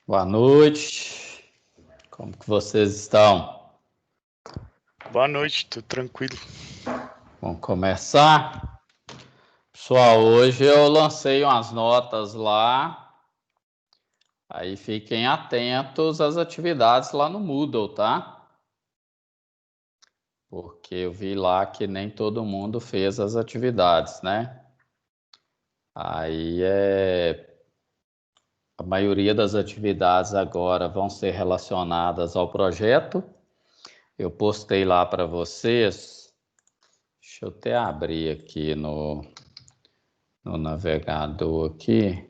Boa noite, como que vocês estão? Boa noite, tudo tranquilo. Vamos começar? Pessoal, hoje eu lancei umas notas lá, aí fiquem atentos às atividades lá no Moodle, tá? Porque eu vi lá que nem todo mundo fez as atividades, né? Aí a maioria das atividades agora vão ser relacionadas ao projeto. Eu postei lá para vocês. Deixa eu até abrir aqui no navegador aqui.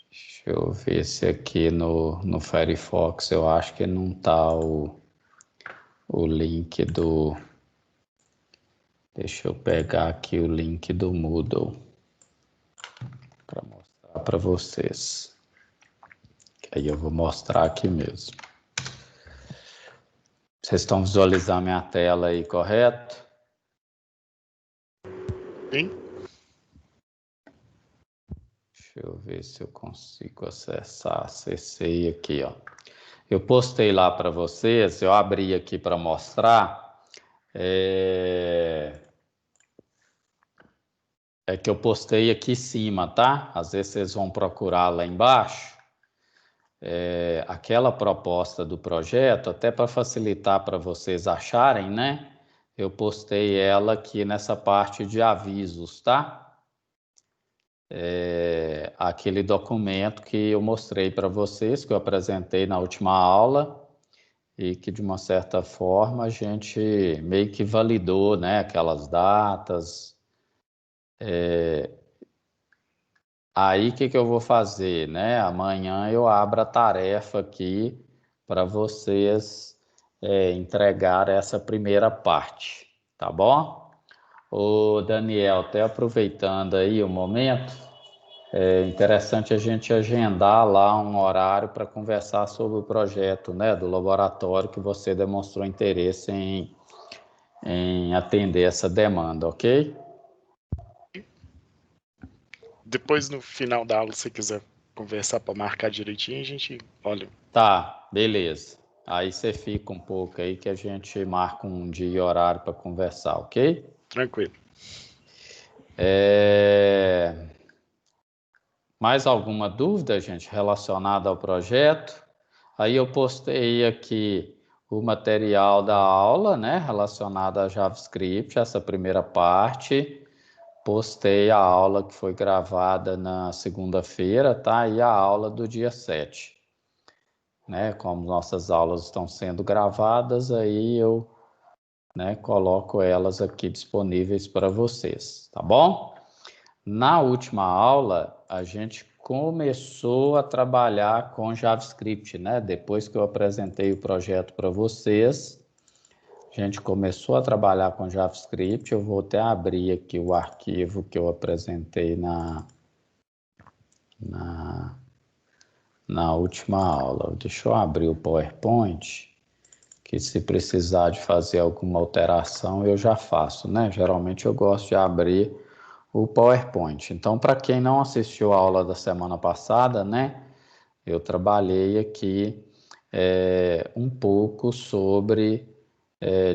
Deixa eu ver se aqui no Firefox eu acho que não está o link do... Deixa eu pegar aqui o link do Moodle para mostrar para vocês. Aí eu vou mostrar aqui mesmo. Vocês estão visualizando minha tela aí, correto? Sim. Deixa eu ver se eu consigo acessar. Acessei aqui, ó. Eu postei lá para vocês, eu abri aqui para mostrar. É que eu postei aqui em cima, tá? Às vezes vocês vão procurar lá embaixo. Aquela proposta do projeto, até para facilitar para vocês acharem, né? Eu postei ela aqui nessa parte de avisos, tá? Aquele documento que eu mostrei para vocês, que eu apresentei na última aula, e que de uma certa forma a gente meio que validou, né? Aquelas datas. Aí, o que eu vou fazer, né? Amanhã eu abro a tarefa aqui para vocês entregar essa primeira parte, tá bom? Ô, Daniel, até aproveitando aí o momento, é interessante a gente agendar lá um horário para conversar sobre o projeto, né, do laboratório que você demonstrou interesse em atender essa demanda, ok? Depois, no final da aula, se você quiser conversar para marcar direitinho, a gente olha. Tá, beleza. Aí você fica um pouco aí que a gente marca um dia e horário para conversar, ok? Tranquilo. Mais alguma dúvida, gente, relacionada ao projeto? Aí eu postei aqui o material da aula, né, relacionado a JavaScript, essa primeira parte. Postei a aula que foi gravada na segunda-feira, tá? E a aula do dia 7. Né? Como nossas aulas estão sendo gravadas, aí eu, né, coloco elas aqui disponíveis para vocês, tá bom? Na última aula, a gente começou a trabalhar com JavaScript, né? Depois que eu apresentei o projeto para vocês, a gente começou a trabalhar com JavaScript. Eu vou até abrir aqui o arquivo que eu apresentei na última aula. Deixa eu abrir o PowerPoint, que se precisar de fazer alguma alteração, eu já faço, né? Geralmente eu gosto de abrir o PowerPoint. Então, para quem não assistiu a aula da semana passada, né? Eu trabalhei aqui um pouco sobre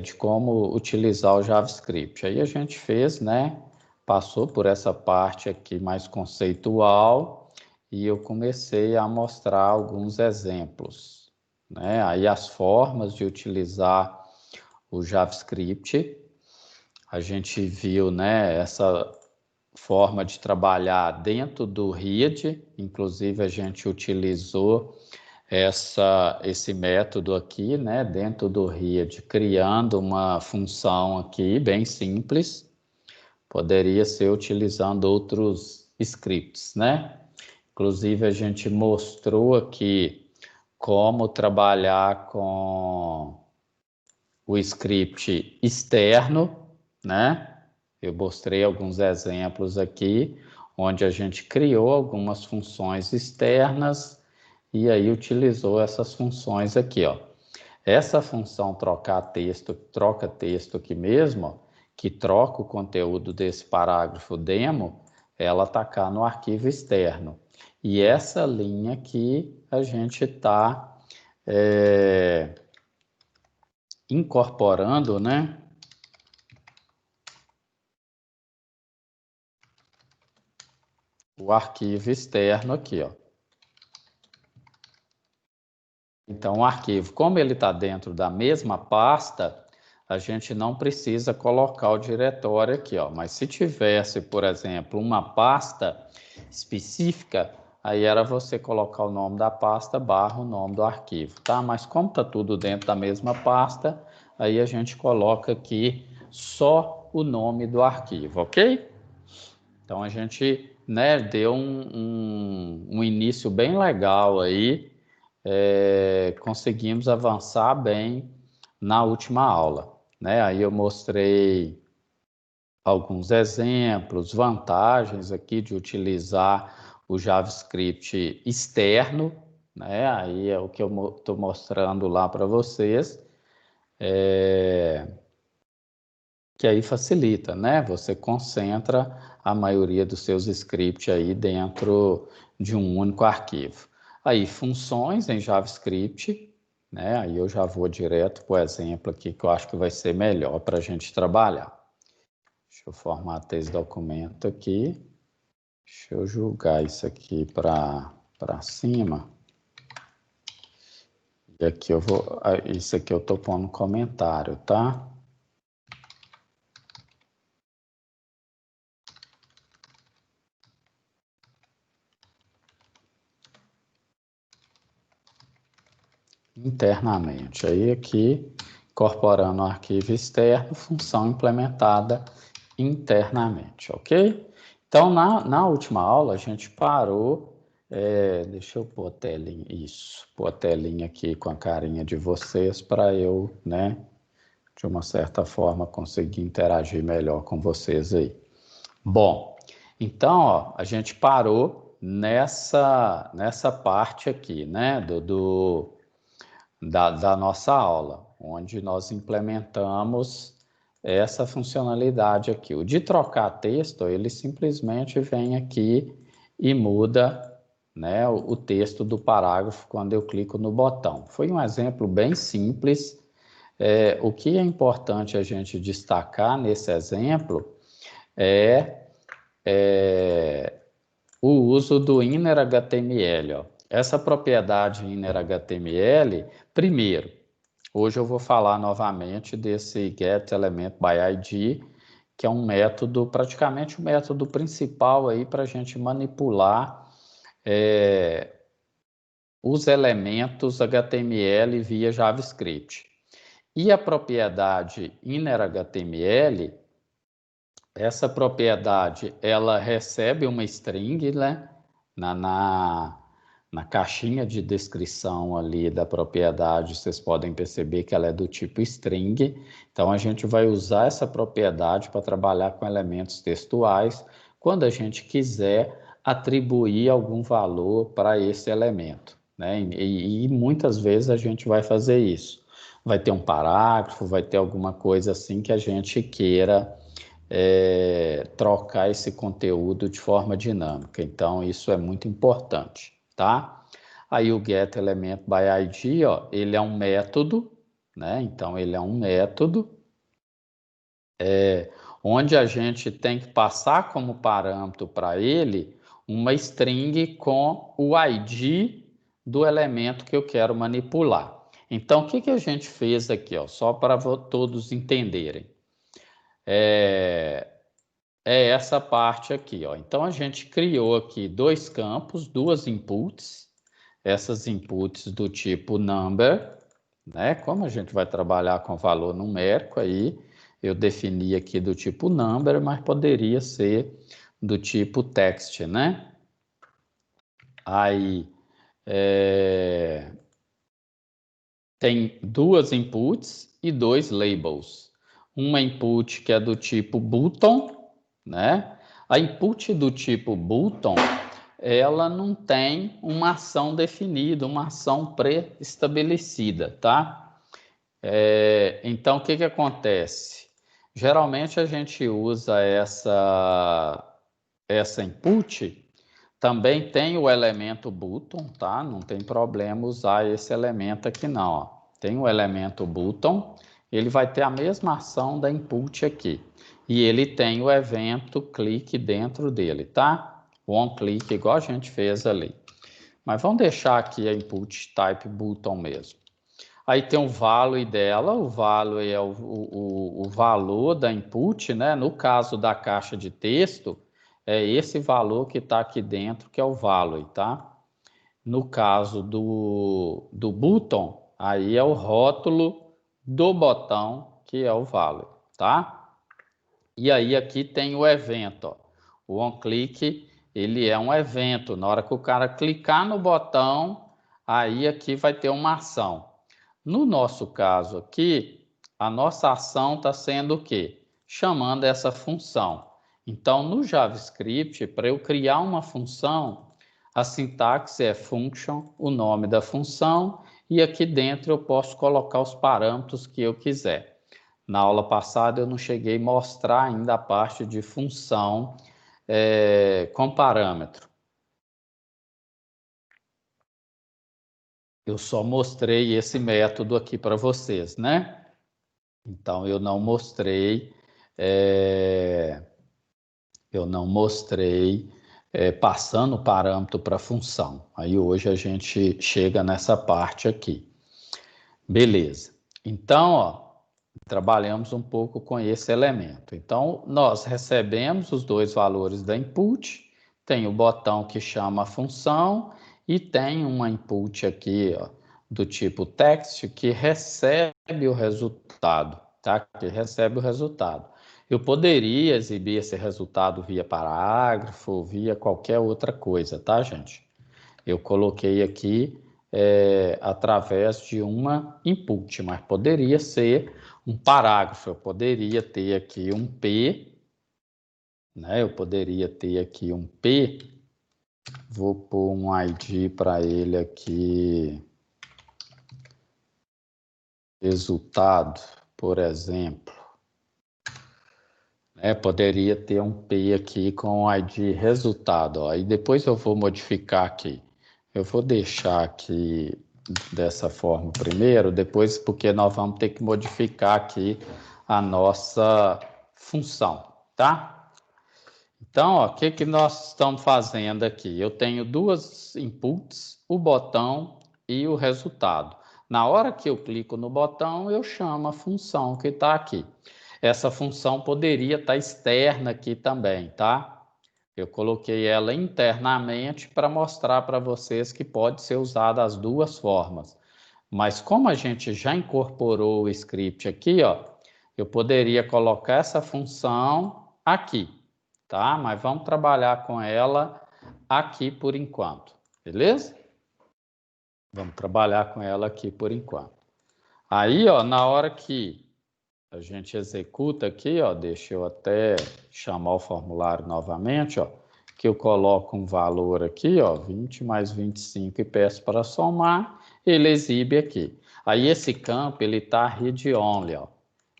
de como utilizar o JavaScript. Aí a gente fez, né? Passou por essa parte aqui mais conceitual e eu comecei a mostrar alguns exemplos, né? Aí as formas de utilizar o JavaScript, a gente viu, né? Essa forma de trabalhar dentro do READ, inclusive a gente utilizou esse método aqui, né, dentro do READ, criando uma função aqui bem simples. Poderia ser utilizando outros scripts, né? Inclusive a gente mostrou aqui como trabalhar com o script externo, né? Eu mostrei alguns exemplos aqui, onde a gente criou algumas funções externas e aí utilizou essas funções aqui, ó. Essa função trocar texto, troca texto aqui mesmo, ó, que troca o conteúdo desse parágrafo demo, ela está cá no arquivo externo. E essa linha aqui a gente está incorporando, né? O arquivo externo aqui, ó. Então, o arquivo, como ele está dentro da mesma pasta, a gente não precisa colocar o diretório aqui, ó. Mas se tivesse, por exemplo, uma pasta específica, aí era você colocar o nome da pasta barra o nome do arquivo, tá? Mas como está tudo dentro da mesma pasta, aí a gente coloca aqui só o nome do arquivo, ok? Então, a gente, né, deu um início bem legal aí, conseguimos avançar bem na última aula, né? Aí eu mostrei alguns exemplos, vantagens aqui de utilizar o JavaScript externo, né? Aí é o que eu estou mostrando lá para vocês, que aí facilita, né? Você concentra a maioria dos seus scripts aí dentro de um único arquivo. Aí, funções em JavaScript, né? Aí eu já vou direto para o exemplo aqui que eu acho que vai ser melhor para a gente trabalhar. Deixa eu formatar esse documento aqui. Deixa eu jogar isso aqui para cima. E aqui eu vou... Isso aqui eu estou pondo comentário, tá? Internamente. Aí aqui, incorporando o arquivo externo, função implementada internamente, ok? Então, na última aula, a gente parou, deixa eu pôr a telinha, isso, pôr a telinha aqui com a carinha de vocês para eu, né, de uma certa forma, conseguir interagir melhor com vocês aí. Bom, então, ó, a gente parou nessa parte aqui, né, da nossa aula, onde nós implementamos essa funcionalidade aqui. O de trocar texto, ele simplesmente vem aqui e muda, né, o texto do parágrafo quando eu clico no botão. Foi um exemplo bem simples. O que é importante a gente destacar nesse exemplo é o uso do inner HTML. Ó. Essa propriedade inner HTML, primeiro, hoje eu vou falar novamente desse getElementById, que é um método, praticamente o método principal aí para a gente manipular os elementos HTML via JavaScript. E a propriedade innerHTML, essa propriedade, ela recebe uma string, né, na caixinha de descrição ali da propriedade, vocês podem perceber que ela é do tipo string. Então, a gente vai usar essa propriedade para trabalhar com elementos textuais, quando a gente quiser atribuir algum valor para esse elemento, né? E muitas vezes a gente vai fazer isso. Vai ter um parágrafo, vai ter alguma coisa assim que a gente queira trocar esse conteúdo de forma dinâmica. Então, isso é muito importante, tá? Aí o getElementById, ó, ele é um método, né? Então, ele é um método onde a gente tem que passar como parâmetro para ele uma string com o ID do elemento que eu quero manipular. Então, o que a gente fez aqui, ó, só para todos entenderem? É essa parte aqui, ó. Então, a gente criou aqui dois campos, duas inputs, essas inputs do tipo number, né? Como a gente vai trabalhar com valor numérico aí, eu defini aqui do tipo number, mas poderia ser do tipo text, né? Aí, tem duas inputs e dois labels. Uma input que é do tipo button, né? A input do tipo button, ela não tem uma ação definida, uma ação pré-estabelecida, tá? Então, o que acontece? Geralmente a gente usa essa input também tem o elemento button, tá? Não tem problema usar esse elemento aqui não, ó. Tem o elemento button, ele vai ter a mesma ação da input aqui. E ele tem o evento clique dentro dele, tá? O onClick igual a gente fez ali. Mas vamos deixar aqui a input type button mesmo. Aí tem o value dela, o value é o valor da input, né? No caso da caixa de texto, é esse valor que está aqui dentro, que é o value, tá? No caso do button, aí é o rótulo do botão, que é o value, tá? E aí aqui tem o evento, ó. O onClick, ele é um evento. Na hora que o cara clicar no botão, aí aqui vai ter uma ação. No nosso caso aqui, a nossa ação está sendo o quê? Chamando essa função. Então, no JavaScript, para eu criar uma função, a sintaxe é function, o nome da função, e aqui dentro eu posso colocar os parâmetros que eu quiser. Na aula passada eu não cheguei a mostrar ainda a parte de função com parâmetro. Eu só mostrei esse método aqui para vocês, né? Então, eu não mostrei passando o parâmetro para a função. Aí hoje a gente chega nessa parte aqui. Beleza. Então, ó, trabalhamos um pouco com esse elemento. Então, nós recebemos os dois valores da input, tem o botão que chama a função e tem uma input aqui, ó, do tipo text que recebe o resultado, tá? Que recebe o resultado. Eu poderia exibir esse resultado via parágrafo, via qualquer outra coisa, tá, gente? Eu coloquei aqui através de uma input, mas poderia ser um parágrafo, eu poderia ter aqui um P, né? Eu poderia ter aqui um P, vou pôr um ID para ele aqui, resultado, por exemplo. Poderia ter um P aqui com o ID resultado, ó. E depois eu vou modificar aqui. Eu vou deixar aqui dessa forma primeiro, depois porque nós vamos ter que modificar aqui a nossa função, tá? Então, ó, o que nós estamos fazendo aqui? Eu tenho duas inputs, o botão e o resultado. Na hora que eu clico no botão, eu chamo a função que está aqui. Essa função poderia estar externa aqui também, tá? Eu coloquei ela internamente para mostrar para vocês que pode ser usada as duas formas. Mas como a gente já incorporou o script aqui, ó, eu poderia colocar essa função aqui, tá? Mas vamos trabalhar com ela aqui por enquanto, beleza? Vamos trabalhar com ela aqui por enquanto. Aí, ó, na hora que a gente executa aqui, ó, deixa eu até chamar o formulário novamente, ó, que eu coloco um valor aqui, ó, 20 mais 25 e peço para somar, ele exibe aqui. Aí esse campo, ele está read only, ó.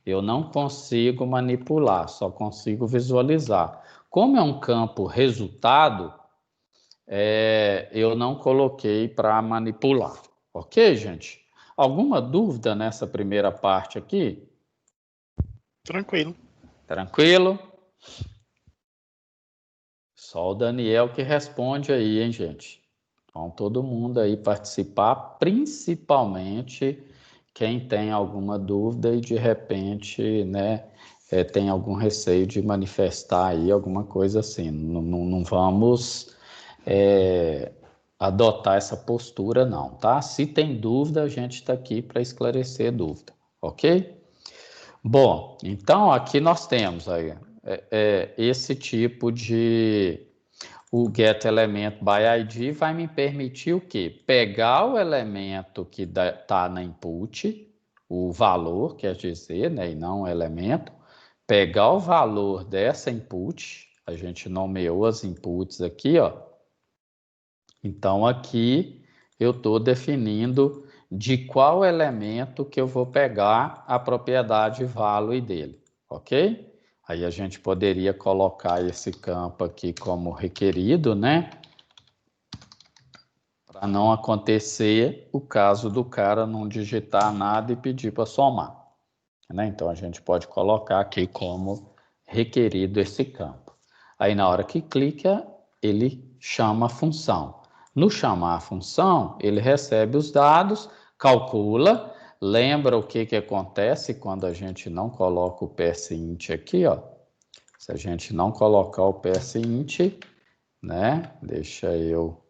Eu não consigo manipular, só consigo visualizar. Como é um campo resultado, eu não coloquei para manipular. Ok, gente? Alguma dúvida nessa primeira parte aqui? Tranquilo. Tranquilo? Só o Daniel que responde aí, hein, gente? Então, todo mundo aí participar, principalmente quem tem alguma dúvida e de repente, né, tem algum receio de manifestar aí alguma coisa assim. Não vamos adotar essa postura, não, tá? Se tem dúvida, a gente está aqui para esclarecer dúvida, ok? Bom, então aqui nós temos aí, esse tipo de... O getElementById vai me permitir o quê? Pegar o elemento que está na input, o valor, quer dizer, né, e não o elemento, pegar o valor dessa input, a gente nomeou as inputs aqui, ó. Então aqui eu estou definindo de qual elemento que eu vou pegar a propriedade value dele, ok? Aí a gente poderia colocar esse campo aqui como requerido, né? para não acontecer o caso do cara não digitar nada e pedir para somar, né? Então, a gente pode colocar aqui como requerido esse campo. Aí, na hora que clica, ele chama a função. No chamar a função, ele recebe os dados, calcula, lembra o que acontece quando a gente não coloca o PSInt aqui, ó. Se a gente não colocar o PSInt, né? Deixa eu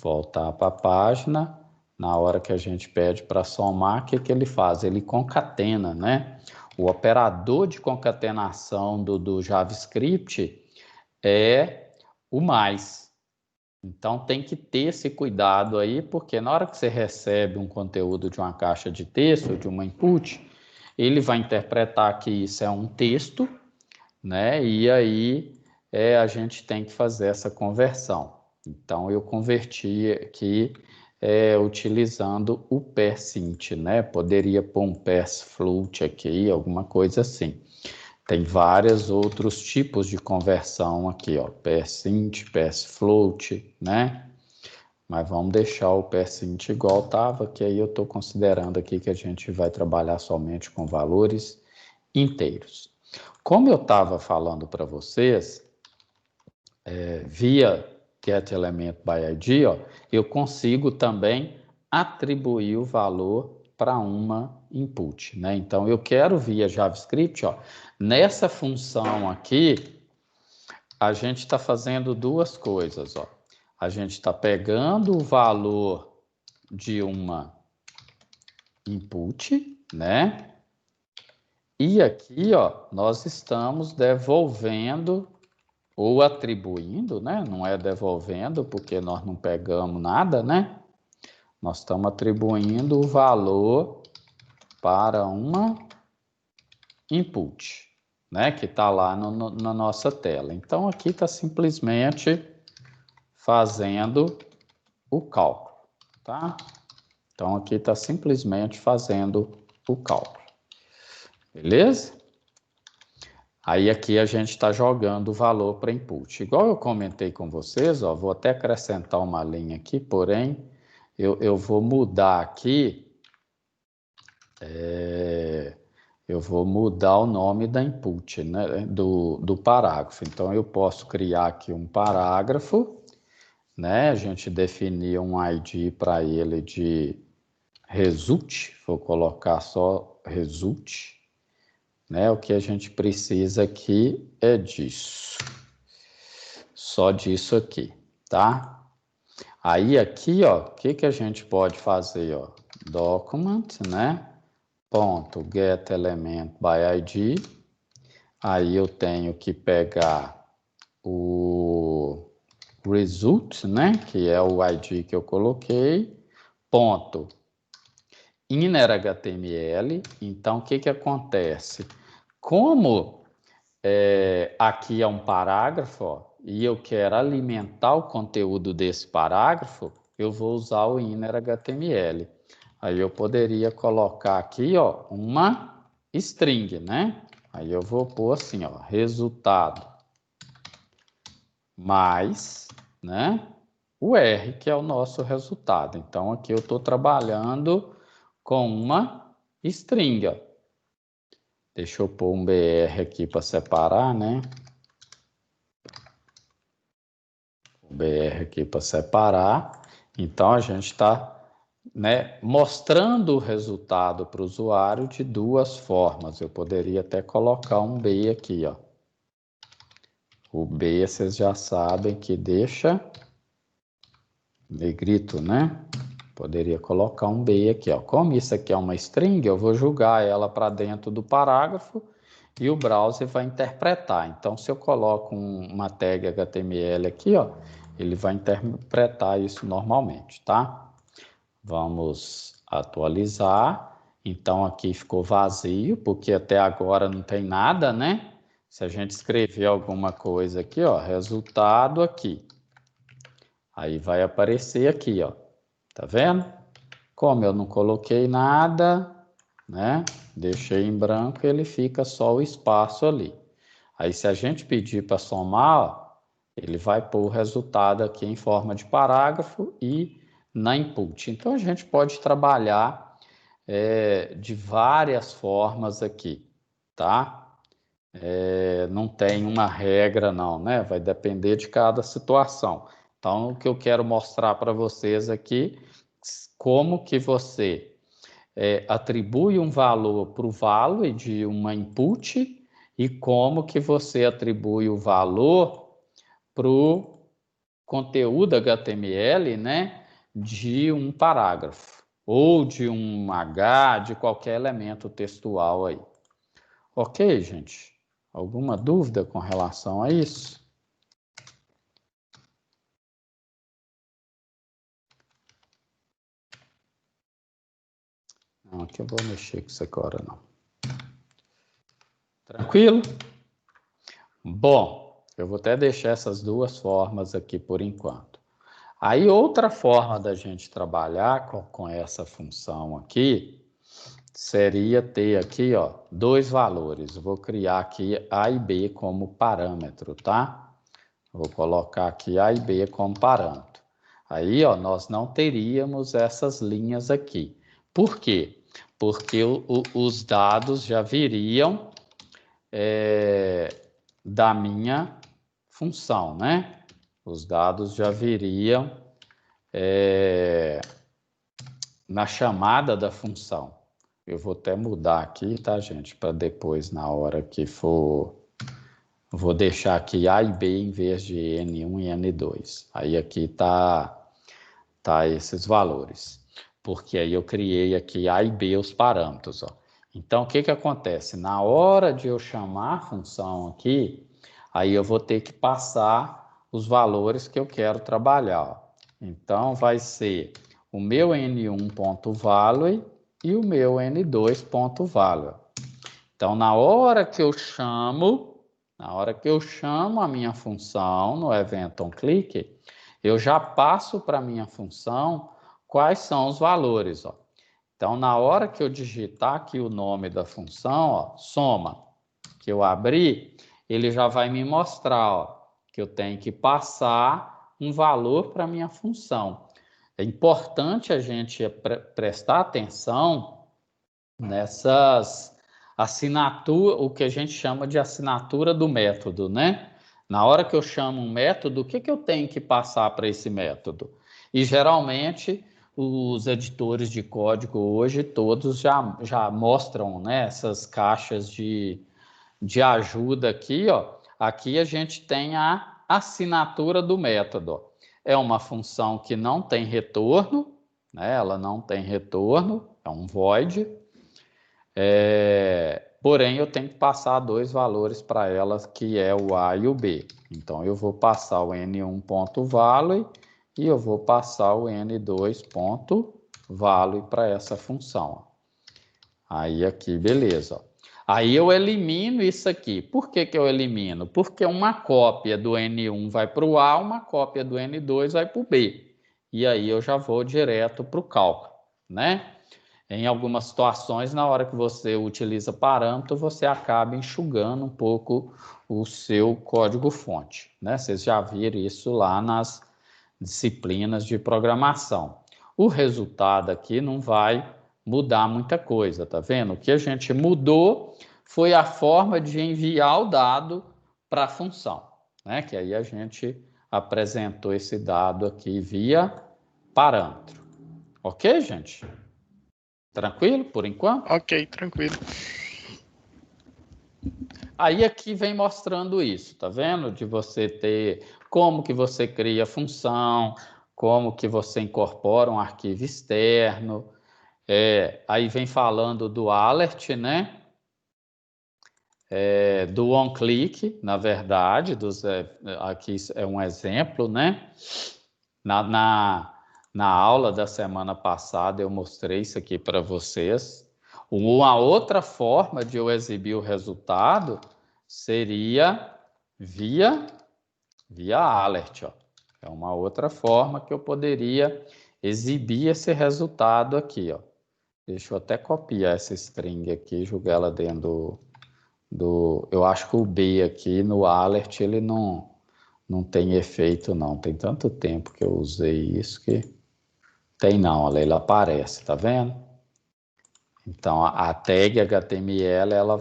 voltar para a página. Na hora que a gente pede para somar, o que ele faz? Ele concatena, né? O operador de concatenação do JavaScript é o mais. Então, tem que ter esse cuidado aí, porque na hora que você recebe um conteúdo de uma caixa de texto, de uma input, ele vai interpretar que isso é um texto, né? E aí a gente tem que fazer essa conversão. Então, eu converti aqui utilizando o PSInt, né? Poderia pôr um PSFloat aqui, alguma coisa assim. Tem vários outros tipos de conversão aqui, ó, PSInt, PSFloat, né? Mas vamos deixar o PSInt igual estava, que aí eu estou considerando aqui que a gente vai trabalhar somente com valores inteiros. Como eu estava falando para vocês, via getElementById, ó, eu consigo também atribuir o valor para uma input, né? Então, eu quero via JavaScript, ó, nessa função aqui, a gente está fazendo duas coisas, ó. A gente está pegando o valor de uma input, né? E aqui, ó, nós estamos devolvendo ou atribuindo, né? Não é devolvendo, porque nós não pegamos nada, né? Nós estamos atribuindo o valor para uma input, né? Que está lá na nossa tela. Então, aqui está simplesmente fazendo o cálculo, tá? Então, aqui está simplesmente fazendo o cálculo. Beleza? Aí aqui a gente está jogando o valor para input. Igual eu comentei com vocês, ó, vou até acrescentar uma linha aqui, porém eu vou mudar aqui, eu vou mudar o nome da input, né, do parágrafo. Então eu posso criar aqui um parágrafo, né, a gente definir um ID para ele de result, vou colocar só result, né? O que a gente precisa aqui é disso. Só disso aqui, tá? Aí aqui, ó, o que a gente pode fazer, ó? Document, né? Ponto getElementById. Aí eu tenho que pegar o result, né? Que é o ID que eu coloquei. Ponto innerHTML. Então, o que acontece? Como aqui é um parágrafo, ó, e eu quero alimentar o conteúdo desse parágrafo, eu vou usar o innerHTML. Aí eu poderia colocar aqui, ó, uma string, né? Aí eu vou pôr assim, ó, resultado mais, né? O R, que é o nosso resultado. Então, aqui eu estou trabalhando com uma string, ó. Deixa eu pôr um BR aqui para separar, né? O BR aqui para separar. Então, a gente está, né, mostrando o resultado para o usuário de duas formas. Eu poderia até colocar um B aqui, ó. O B, vocês já sabem que deixa negrito, né? Poderia colocar um B aqui, ó. Como isso aqui é uma string, eu vou jogar ela para dentro do parágrafo e o browser vai interpretar. Então, se eu coloco uma tag HTML aqui, ó, ele vai interpretar isso normalmente, tá? Vamos atualizar. Então, aqui ficou vazio, porque até agora não tem nada, né? Se a gente escrever alguma coisa aqui, ó, resultado aqui. Aí vai aparecer aqui, ó. Tá vendo? Como eu não coloquei nada, né? Deixei em branco, ele fica só o espaço ali. Aí, se a gente pedir para somar, ó, ele vai pôr o resultado aqui em forma de parágrafo e na input. Então, a gente pode trabalhar de várias formas aqui, tá? Não tem uma regra não, né? Vai depender de cada situação. Então, o que eu quero mostrar para vocês aqui, como que você atribui um valor para o value de uma input e como que você atribui o valor para o conteúdo HTML, né, de um parágrafo ou de um H, de qualquer elemento textual aí. Ok, gente? Alguma dúvida com relação a isso? Não, aqui eu vou mexer com isso agora, não. Tranquilo? Bom, eu vou até deixar essas duas formas aqui por enquanto. Aí, outra forma da gente trabalhar com essa função aqui, seria ter aqui, ó, dois valores. Vou criar aqui A e B como parâmetro, tá? Vou colocar aqui A e B como parâmetro. Aí, ó, nós não teríamos essas linhas aqui. Por quê? Porque os dados já viriam da minha função, né? Os dados já viriam na chamada da função. Eu vou até mudar aqui, tá, gente? Para depois, na hora que for... Vou deixar aqui A e B em vez de N1 e N2. Aí aqui tá esses valores. Porque aí eu criei aqui A e B os parâmetros, ó. Então, o que que acontece? Na hora de eu chamar a função aqui, aí eu vou ter que passar os valores que eu quero trabalhar, ó. Então, vai ser o meu N1.value e o meu N2.value. Então, na hora que eu chamo a minha função no event onClick, eu já passo para a minha função quais são os valores, ó. Então, na hora que eu digitar aqui o nome da função, ó, soma, que eu abrir, ele já vai me mostrar, ó, que eu tenho que passar um valor para a minha função. É importante a gente prestar atenção nessas assinaturas, o que a gente chama de assinatura do método, né? Na hora que eu chamo um método, o que que eu tenho que passar para esse método? E geralmente os editores de código hoje todos já mostram, né, essas caixas de ajuda aqui, ó. Aqui a gente tem a assinatura do método, ó. É uma função que não tem retorno, né? Ela não tem retorno, é um void. Porém, eu tenho que passar dois valores para elas, que é o A e o B. Então, eu vou passar o N1.value e eu vou passar o N2.value para essa função. Aí, aqui, beleza. Aí, eu elimino isso aqui. Por que que eu elimino? Porque uma cópia do N1 vai para o A, uma cópia do N2 vai para o B. E aí, eu já vou direto para o cálculo, né? Em algumas situações, na hora que você utiliza parâmetro, você acaba enxugando um pouco o seu código-fonte, né? Vocês já viram isso lá nas disciplinas de programação. O resultado aqui não vai mudar muita coisa, tá vendo? O que a gente mudou foi a forma de enviar o dado para a função, né? Que aí a gente apresentou esse dado aqui via parâmetro. Ok, gente? Tranquilo, por enquanto? Ok, tranquilo. Aí aqui vem mostrando isso, tá vendo? De você ter como que você cria função, como que você incorpora um arquivo externo. Aí vem falando do alert, né? Do onClick, na verdade, aqui é um exemplo, né? Na aula da semana passada eu mostrei isso aqui para vocês. Uma outra forma de eu exibir o resultado seria via alert, ó. É uma outra forma que eu poderia exibir esse resultado aqui, ó. Deixa eu até copiar essa string aqui e jogar ela dentro eu acho que o B aqui no alert ele não tem efeito não. Tem tanto tempo que eu usei isso que Tem não, a Leila aparece, tá vendo? Então, a tag HTML, ela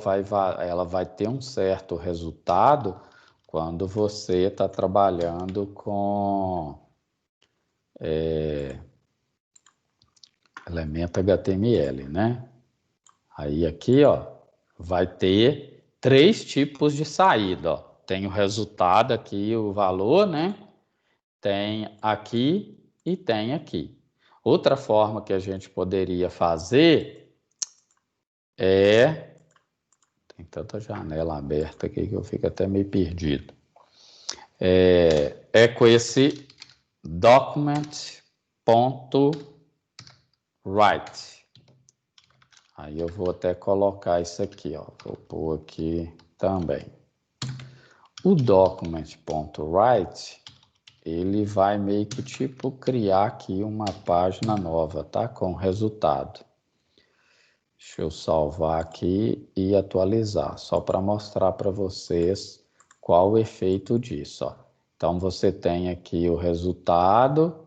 vai ter um certo resultado quando você está trabalhando com elemento HTML, né? Aí aqui, ó, vai ter 3 tipos de saída, ó. Tem o resultado aqui, o valor, né? Tem aqui e tem aqui. Outra forma que a gente poderia fazer é... Tem tanta janela aberta aqui que eu fico até meio perdido. É com esse document.write. Aí eu vou até colocar isso aqui, ó. Vou pôr aqui também. O document.write, ele vai meio que tipo criar aqui uma página nova, tá? Com resultado. Deixa eu salvar aqui e atualizar, só para mostrar para vocês qual o efeito disso, ó. Então, você tem aqui o resultado,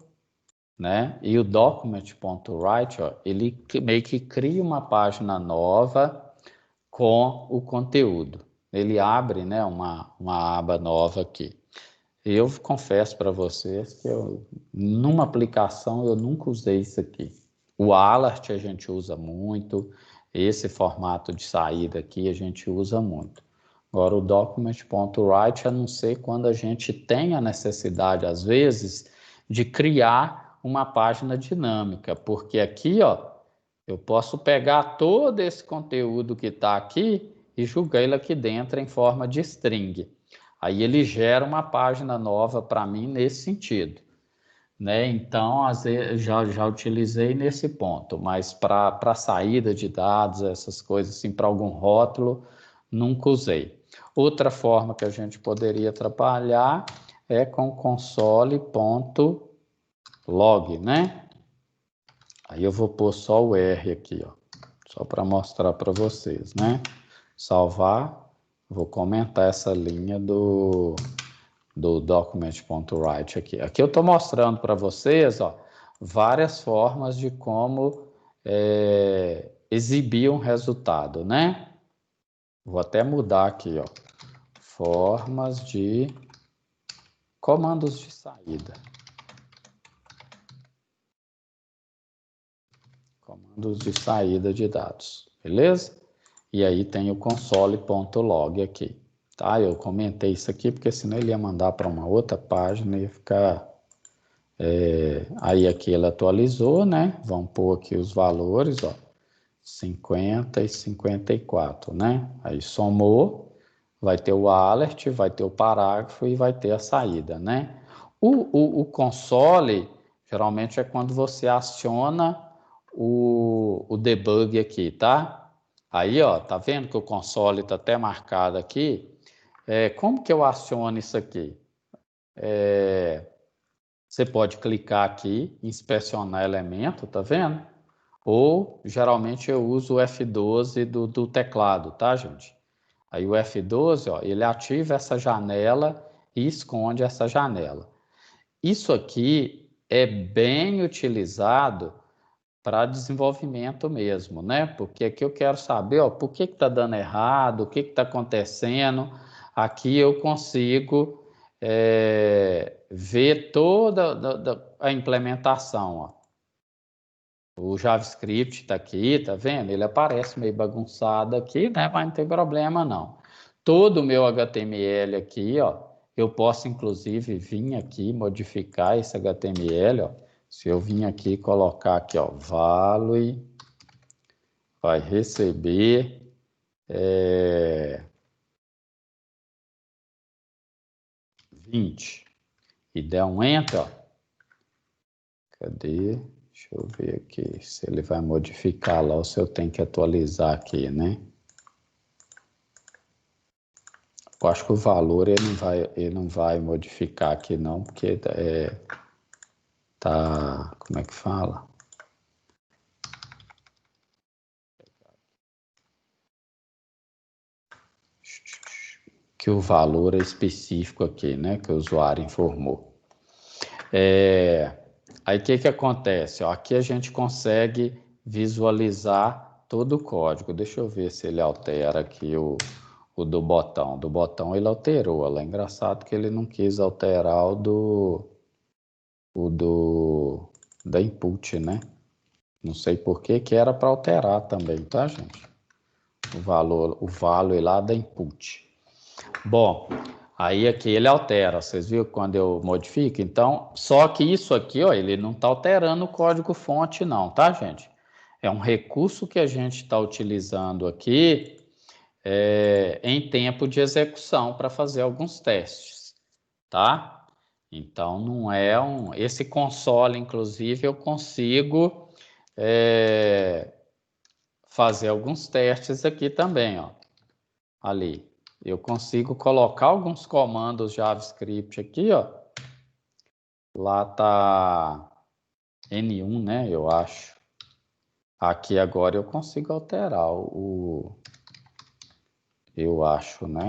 né? E o document.write, ó, ele meio que cria uma página nova com o conteúdo. Ele abre, né, uma aba nova aqui. Eu confesso para vocês que numa aplicação eu nunca usei isso aqui. O alert a gente usa muito, esse formato de saída aqui a gente usa muito. Agora o document.write, a não ser quando a gente tem a necessidade, às vezes, de criar uma página dinâmica, porque aqui, ó, eu posso pegar todo esse conteúdo que está aqui e jogar ele aqui dentro em forma de string. Aí ele gera uma página nova para mim nesse sentido, né? Então, às vezes, já utilizei nesse ponto, mas para saída de dados, essas coisas assim, para algum rótulo, nunca usei. Outra forma que a gente poderia trabalhar é com console.log, né? Aí eu vou pôr só o R aqui, ó, só para mostrar para vocês, né? Salvar, vou comentar essa linha do document.write aqui. Aqui eu estou mostrando para vocês, ó, várias formas de como exibir um resultado, né? Vou até mudar aqui, ó, formas de comandos de saída. Comandos de saída de dados, beleza? E aí tem o console.log aqui, tá? Eu comentei isso aqui porque senão ele ia mandar para uma outra página e ia ficar... aí aqui ele atualizou, né? Vamos pôr aqui os valores, ó, 50 e 54, né? Aí somou, vai ter o alert, vai ter o parágrafo e vai ter a saída, né? O console, geralmente é quando você aciona o debug aqui, tá? Aí, ó, tá vendo que o console tá até marcado aqui? Como que eu aciono isso aqui? Você pode clicar aqui, inspecionar elemento, tá vendo? Ou, geralmente, eu uso o F12 do teclado, tá, gente? Aí o F12, ó, ele ativa essa janela e esconde essa janela. Isso aqui é bem utilizado para desenvolvimento mesmo, né? Porque aqui eu quero saber, ó, por que está dando errado, o que está acontecendo. Aqui eu consigo ver toda a implementação, ó. O JavaScript está aqui, tá vendo? Ele aparece meio bagunçado aqui, né? Mas não tem problema não. Todo o meu HTML aqui, ó, eu posso inclusive vir aqui modificar esse HTML, ó. Se eu vir aqui colocar aqui, ó, value vai receber 20 e der um enter, ó. Cadê? Deixa eu ver aqui se ele vai modificar lá ou se eu tenho que atualizar aqui, né? Eu acho que o valor ele não vai modificar aqui não, porque tá, como é que fala? Que o valor é específico aqui, né? Que o usuário informou. Aí o que acontece? Ó, aqui a gente consegue visualizar todo o código. Deixa eu ver se ele altera aqui o do botão. Do botão ele alterou. Olha, é engraçado que ele não quis alterar da input, né? Não sei por que era para alterar também, tá, gente? O valor lá da input. Bom, aí aqui ele altera, vocês viram quando eu modifico? Então, só que isso aqui, ó, ele não está alterando o código fonte não, tá, gente? É um recurso que a gente está utilizando aqui em tempo de execução para fazer alguns testes, tá? Então, não é um... Esse console, inclusive, eu consigo fazer alguns testes aqui também, ó. Ali. Eu consigo colocar alguns comandos JavaScript aqui, ó. Lá tá N1, né? Eu acho. Aqui agora eu consigo alterar eu acho, né?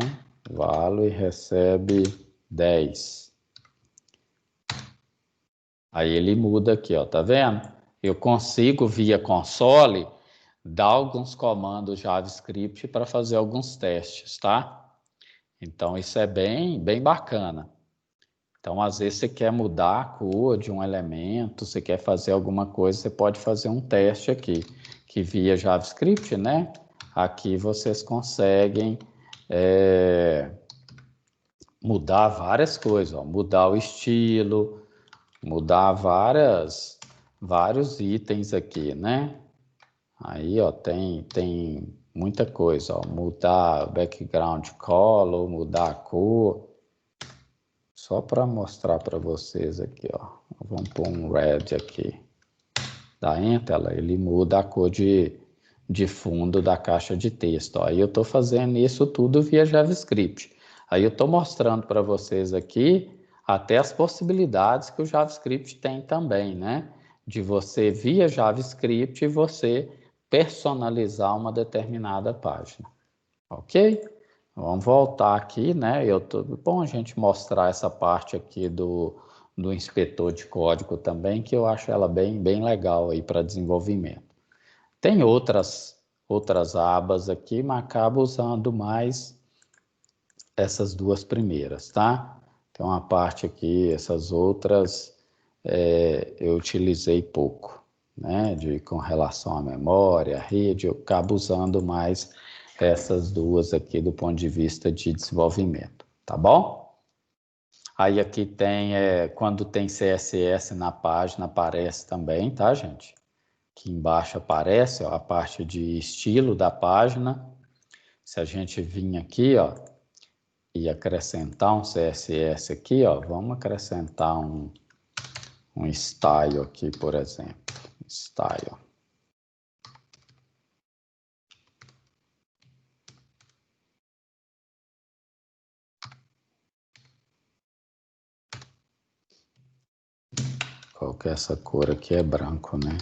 Valo e recebe 10. Aí ele muda aqui, ó, tá vendo? Eu consigo via console dar alguns comandos JavaScript para fazer alguns testes, tá? Então isso é bem bacana. Então, às vezes você quer mudar a cor de um elemento, você quer fazer alguma coisa, você pode fazer um teste aqui, que via JavaScript, né? Aqui vocês conseguem mudar várias coisas, ó, mudar o estilo, mudar vários itens aqui, né? Aí, ó, tem muita coisa, ó, mudar background color, mudar a cor. Só para mostrar para vocês aqui, ó. Vamos pôr um red aqui. Dá Enter, ele muda a cor de fundo da caixa de texto. Ó. Aí eu estou fazendo isso tudo via JavaScript. Aí eu estou mostrando para vocês aqui até as possibilidades que o JavaScript tem também, né? De você, via JavaScript, você personalizar uma determinada página. Ok? Vamos voltar aqui, né? Bom a gente mostrar essa parte aqui do inspetor de código também, que eu acho ela bem legal aí para desenvolvimento. Tem outras abas aqui, mas acabo usando mais essas duas primeiras, tá? Tem uma parte aqui, essas outras eu utilizei pouco, né? Com relação à memória, à rede, eu acabo usando mais essas duas aqui do ponto de vista de desenvolvimento, tá bom? Aí aqui tem, quando tem CSS na página, aparece também, tá, gente? Aqui embaixo aparece, ó, a parte de estilo da página. Se a gente vir aqui, ó, e acrescentar um CSS aqui, ó, vamos acrescentar um style aqui, por exemplo. Style. Qual que é essa cor aqui? É branco, né?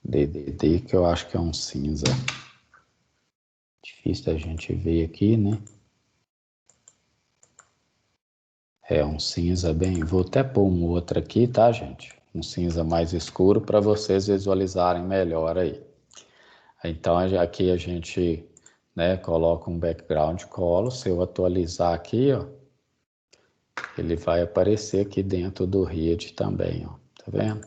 DDD, que eu acho que é um cinza. Difícil da gente ver aqui, né? É um cinza bem... Vou até pôr um outro aqui, tá, gente? Um cinza mais escuro para vocês visualizarem melhor aí. Então, aqui a gente, né, coloca um background color. Se eu atualizar aqui, ó, ele vai aparecer aqui dentro do React também, ó. Tá vendo?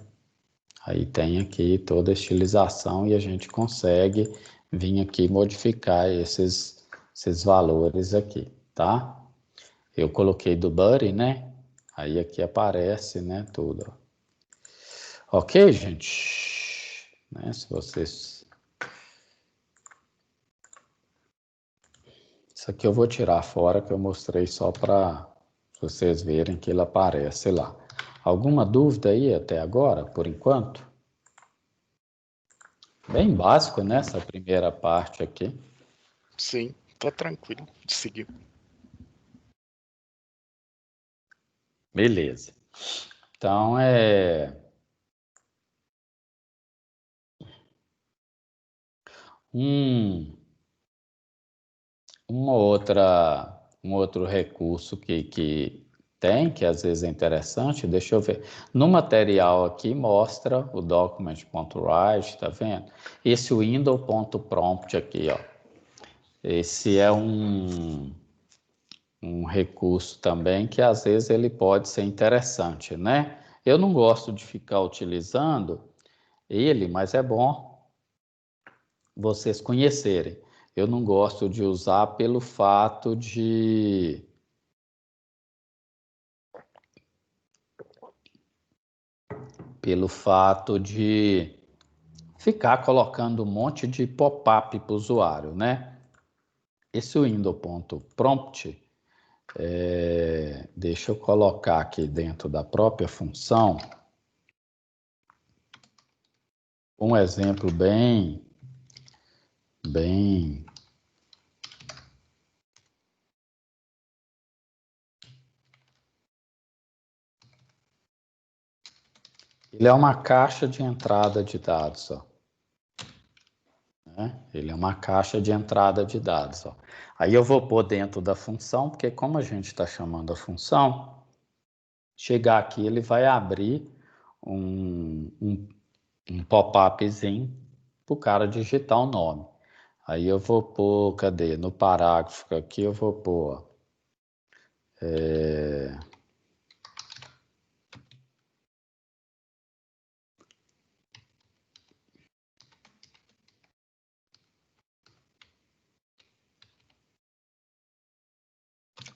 Aí tem aqui toda a estilização e a gente consegue vir aqui modificar esses valores aqui, tá? Eu coloquei do Buddy, né? Aí aqui aparece, né, tudo. Ok, gente? Né, se vocês... Isso aqui eu vou tirar fora, que eu mostrei só para vocês verem que ele aparece lá. Alguma dúvida aí até agora, por enquanto? Bem básico, né, essa primeira parte aqui. Sim, tá tranquilo de seguir. Beleza. Então, um outro recurso que Tem, que às vezes é interessante, deixa eu ver. No material aqui mostra o document.write, tá vendo? Esse window.prompt aqui, ó. Esse é um recurso também que às vezes ele pode ser interessante, né? Eu não gosto de ficar utilizando ele, mas é bom vocês conhecerem. Eu não gosto de usar pelo fato de ficar colocando um monte de pop-up para o usuário, né? Esse window.prompt, deixa eu colocar aqui dentro da própria função um exemplo bem ele é uma caixa de entrada de dados, ó. Né? Ele é uma caixa de entrada de dados, ó. Aí eu vou pôr dentro da função, porque como a gente está chamando a função, chegar aqui ele vai abrir um pop-upzinho para o cara digitar o nome. Aí eu vou pôr, cadê? No parágrafo aqui eu vou pôr.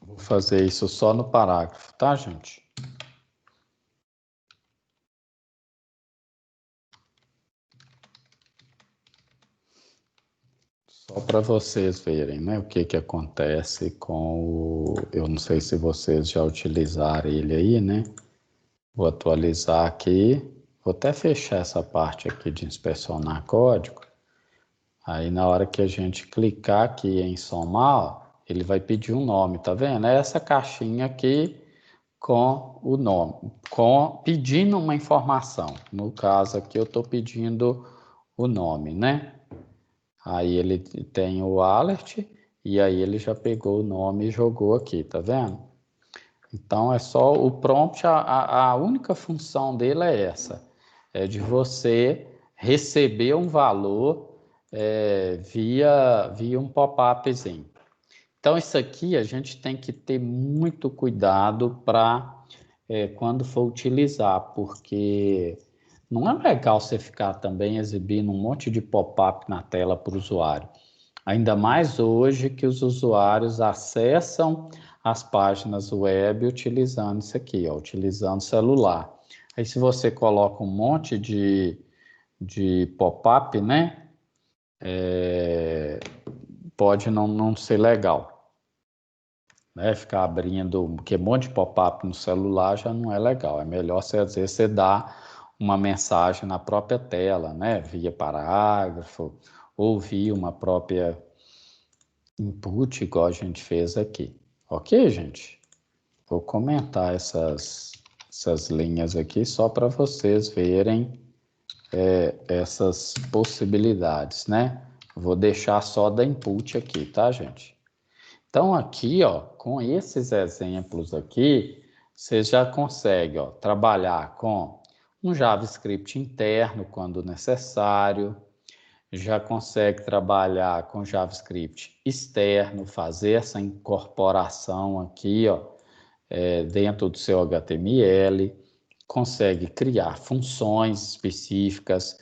Vou fazer isso só no parágrafo, tá, gente? Só para vocês verem, né, o que acontece com o... Eu não sei se vocês já utilizaram ele aí, né? Vou atualizar aqui. Vou até fechar essa parte aqui de inspecionar código. Aí na hora que a gente clicar aqui em somar, ó, ele vai pedir um nome, tá vendo? É essa caixinha aqui com o nome, pedindo uma informação. No caso aqui eu estou pedindo o nome, né? Aí ele tem o alert e aí ele já pegou o nome e jogou aqui, tá vendo? Então é só o prompt, a única função dele é essa, é de você receber um valor via um pop-upzinho. Então isso aqui a gente tem que ter muito cuidado para quando for utilizar, porque não é legal você ficar também exibindo um monte de pop-up na tela para o usuário. Ainda mais hoje que os usuários acessam as páginas web utilizando isso aqui, ó, utilizando o celular. Aí se você coloca um monte de pop-up, né? Pode não ser legal. Né? Ficar abrindo, porque um monte de pop-up no celular já não é legal. É melhor você, às vezes, você dar uma mensagem na própria tela, né? Via parágrafo, ou via uma própria input, igual a gente fez aqui. Ok, gente? Vou comentar essas linhas aqui só para vocês verem essas possibilidades, né? Vou deixar só da input aqui, tá, gente? Então, aqui, ó, com esses exemplos aqui, você já consegue, ó, trabalhar com um JavaScript interno quando necessário, já consegue trabalhar com JavaScript externo, fazer essa incorporação aqui, ó, dentro do seu HTML, consegue criar funções específicas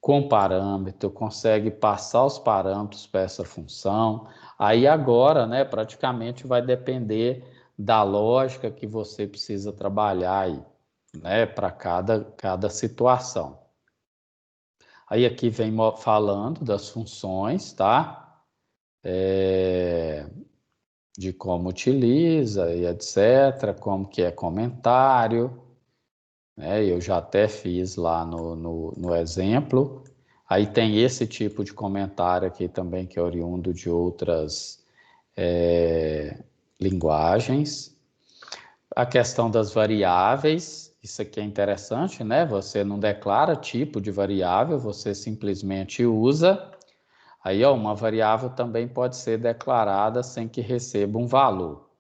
com parâmetro, consegue passar os parâmetros para essa função. Aí agora, né, praticamente vai depender da lógica que você precisa trabalhar aí, né, para cada situação. Aí aqui vem falando das funções, tá? De como utiliza e etc, como que é comentário, né? Eu já até fiz lá no exemplo. Aí tem esse tipo de comentário aqui também que é oriundo de outras linguagens. A questão das variáveis, isso aqui é interessante, né? Você não declara tipo de variável, você simplesmente usa. Aí, ó, uma variável também pode ser declarada sem que receba um valor.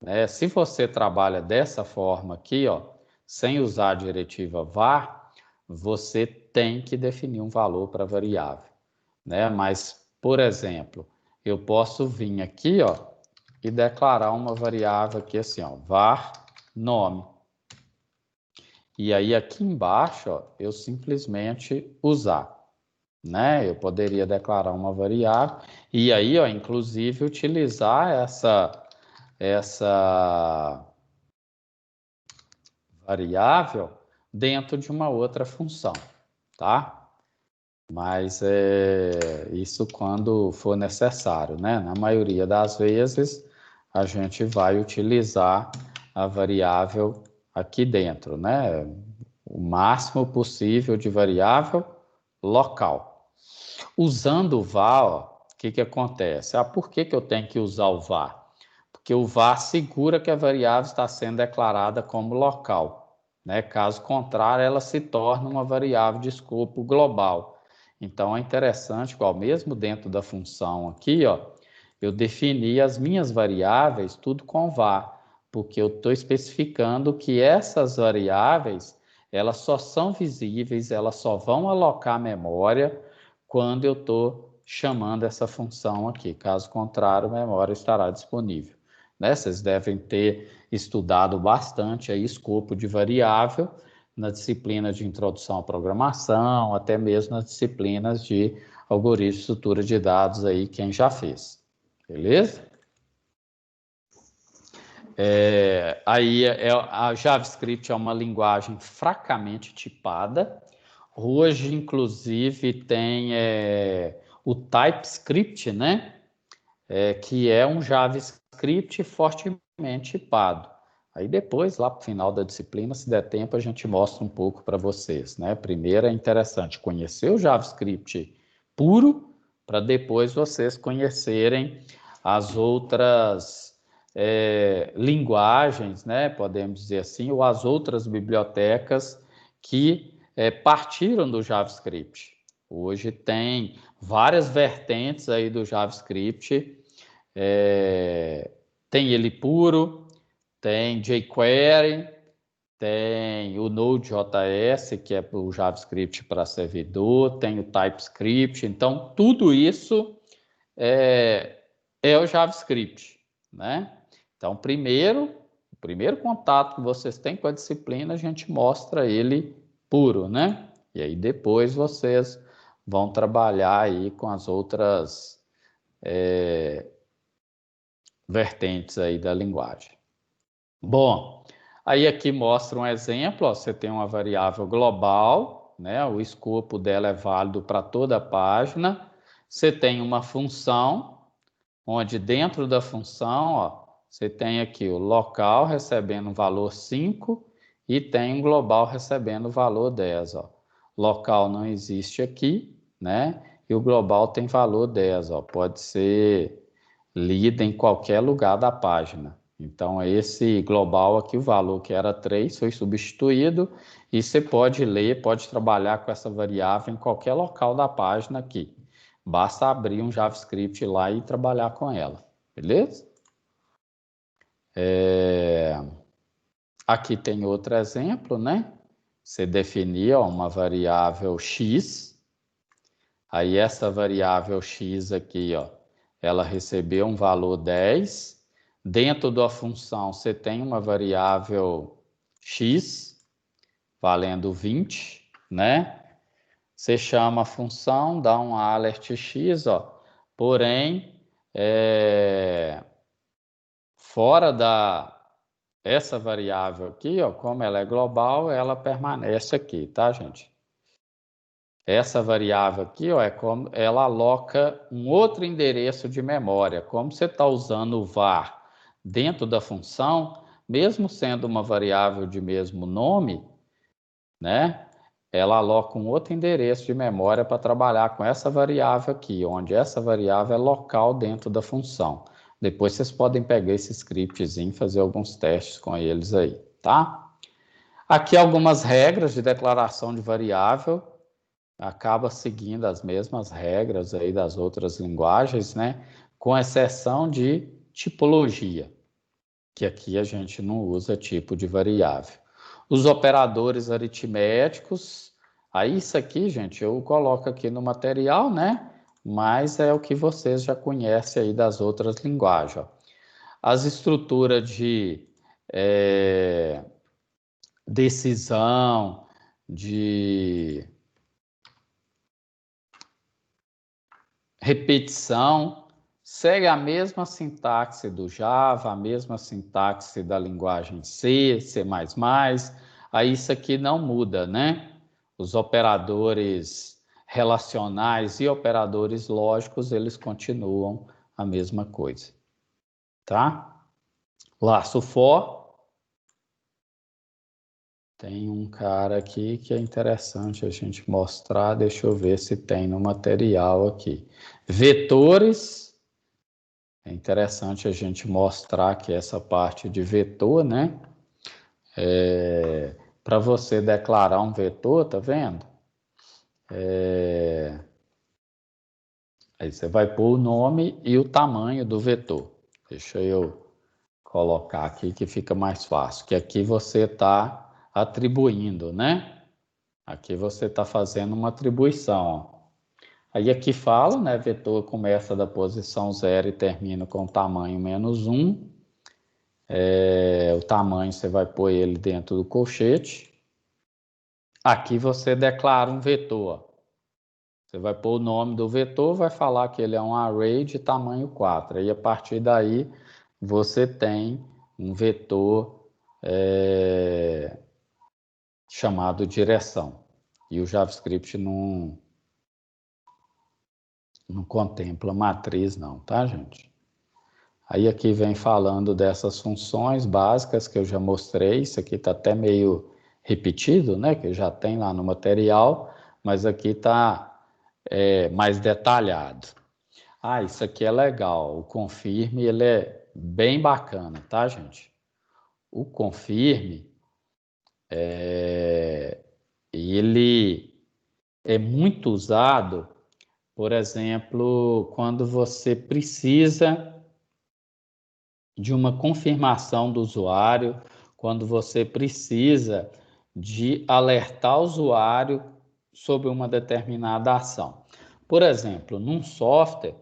né? Se você trabalha dessa forma aqui, ó, sem usar a diretiva var, você tem que definir um valor para a variável, né? Mas, por exemplo, eu posso vir aqui, ó, e declarar uma variável aqui assim, ó, var nome. E aí aqui embaixo, ó, eu simplesmente usar, né? Eu poderia declarar uma variável e aí, ó, inclusive utilizar essa variável dentro de uma outra função, tá? Mas isso quando for necessário, né? Na maioria das vezes, a gente vai utilizar a variável aqui dentro, né? O máximo possível de variável local. Usando o var, o que acontece? Por que eu tenho que usar o var? Porque o var assegura que a variável está sendo declarada como local, né? Caso contrário, ela se torna uma variável de escopo global. Então, é interessante, igual mesmo dentro da função aqui, ó, eu defini as minhas variáveis tudo com var, porque eu estou especificando que essas variáveis, elas só são visíveis, elas só vão alocar memória quando eu estou chamando essa função aqui. Caso contrário, a memória estará disponível, né? Vocês devem ter estudado bastante aí escopo de variável na disciplina de introdução à programação, até mesmo nas disciplinas de algoritmo de estrutura de dados aí, quem já fez. Beleza? A JavaScript é uma linguagem fracamente tipada. Hoje, inclusive, tem o TypeScript, né? Que é um JavaScript fortemente tipado. Aí depois, lá para o final da disciplina, se der tempo, a gente mostra um pouco para vocês, né? Primeiro é interessante conhecer o JavaScript puro, para depois vocês conhecerem as outras linguagens, né? Podemos dizer assim, ou as outras bibliotecas que partiram do JavaScript. Hoje tem várias vertentes aí do JavaScript, tem ele puro, tem jQuery, tem o Node.js, que é o JavaScript para servidor, tem o TypeScript, então tudo isso é o JavaScript, né? Então, o primeiro contato que vocês têm com a disciplina, a gente mostra ele puro, né? E aí depois vocês vão trabalhar aí com as outras vertentes aí da linguagem. Bom, aí aqui mostra um exemplo, ó, você tem uma variável global, né? O escopo dela é válido para toda a página. Você tem uma função, onde dentro da função, ó, você tem aqui o local recebendo o valor 5 e tem um global recebendo o valor 10, ó. Local não existe aqui, né? E o global tem valor 10, ó. Pode ser lido em qualquer lugar da página. Então, esse global aqui, o valor que era 3 foi substituído e você pode ler, pode trabalhar com essa variável em qualquer local da página aqui. Basta abrir um JavaScript lá e trabalhar com ela, beleza? Aqui tem outro exemplo, né? Você definia uma variável x, aí essa variável x aqui, ó, ela recebeu um valor 10. Dentro da função, você tem uma variável x, valendo 20, né? Você chama a função, dá um alert x, ó, porém, fora essa variável aqui, ó, como ela é global, ela permanece aqui, tá, gente? Essa variável aqui, ó, é como ela aloca um outro endereço de memória. Como você está usando o var dentro da função, mesmo sendo uma variável de mesmo nome, né? Ela aloca um outro endereço de memória para trabalhar com essa variável aqui, onde essa variável é local dentro da função. Depois vocês podem pegar esse scriptzinho e fazer alguns testes com eles aí, tá? Aqui algumas regras de declaração de variável. Acaba seguindo as mesmas regras aí das outras linguagens, né? Com exceção de tipologia. que aqui a gente não usa tipo de variável. Os operadores aritméticos, aí isso aqui, gente, eu coloco aqui no material, né? Mas é o que vocês já conhecem aí das outras linguagens. Ó. As estruturas de decisão, de repetição, segue a mesma sintaxe do Java, a mesma sintaxe da linguagem C, C++, aí isso aqui não muda, né? Os operadores relacionais e operadores lógicos, eles continuam a mesma coisa, tá? Laço for, tem um cara aqui que é interessante a gente mostrar, deixa eu ver se tem no material aqui. Vetores, é interessante a gente mostrar que essa parte de vetor, né? Para você declarar um vetor, tá vendo? Aí você vai pôr o nome e o tamanho do vetor. Deixa eu colocar aqui que fica mais fácil, que aqui você está atribuindo, né? Aqui você está fazendo uma atribuição. Ó. Aí aqui fala, né? Vetor começa da posição 0 e termina com o tamanho -1. O tamanho você vai pôr ele dentro do colchete. Aqui você declara um vetor. Ó. Você vai pôr o nome do vetor, vai falar que ele é um array de tamanho 4. Aí a partir daí você tem um vetor chamado direção. E o JavaScript não contempla matriz não, tá, gente? Aí aqui vem falando dessas funções básicas que eu já mostrei, isso aqui está até meio repetido, né, que já tem lá no material, mas aqui está mais detalhado. Ah, isso aqui é legal, o confirme, ele é bem bacana, tá, gente? O confirme, ele é muito usado, por exemplo, quando você precisa de uma confirmação do usuário, quando você precisa de alertar o usuário sobre uma determinada ação. Por exemplo, num software,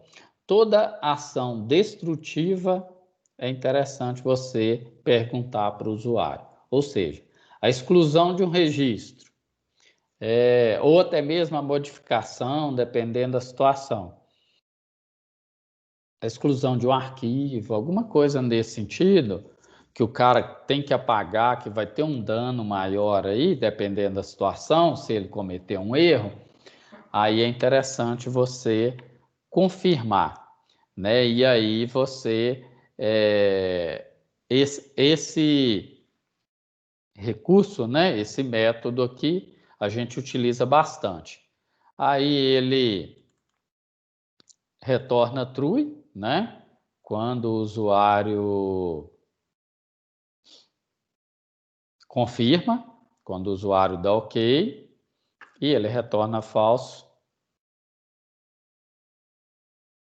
toda ação destrutiva é interessante você perguntar para o usuário. Ou seja, a exclusão de um registro, ou até mesmo a modificação, dependendo da situação. A exclusão de um arquivo, alguma coisa nesse sentido, que o cara tem que apagar, que vai ter um dano maior aí, dependendo da situação, se ele cometer um erro, aí é interessante você confirmar, né? E aí você, esse recurso, né? Esse método aqui, a gente utiliza bastante. Aí ele retorna true, né? Quando o usuário confirma, quando o usuário dá OK, e ele retorna falso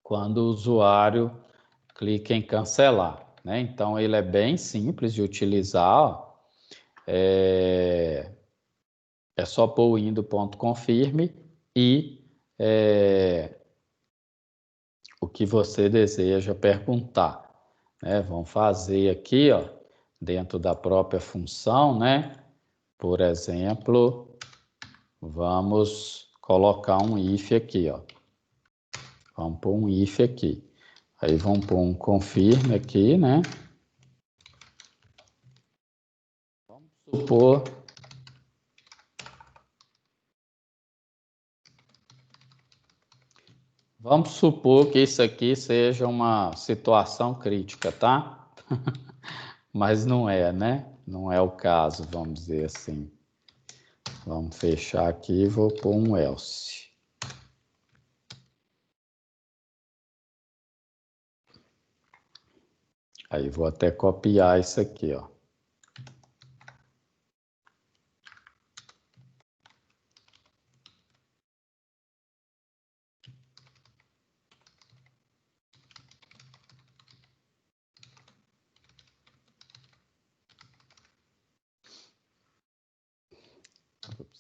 quando o usuário clica em cancelar, né? Então ele é bem simples de utilizar. É só pôr o indo.confirme e o que você deseja perguntar. Né? Vamos fazer aqui, ó, dentro da própria função, né? Por exemplo, vamos colocar um if aqui, ó. Vamos pôr um if aqui. Aí vamos pôr um confirm aqui, né? Vamos supor que isso aqui seja uma situação crítica, tá? Mas não é, né? Não é o caso, vamos dizer assim. Vamos fechar aqui e vou pôr um else. Aí vou até copiar isso aqui, ó.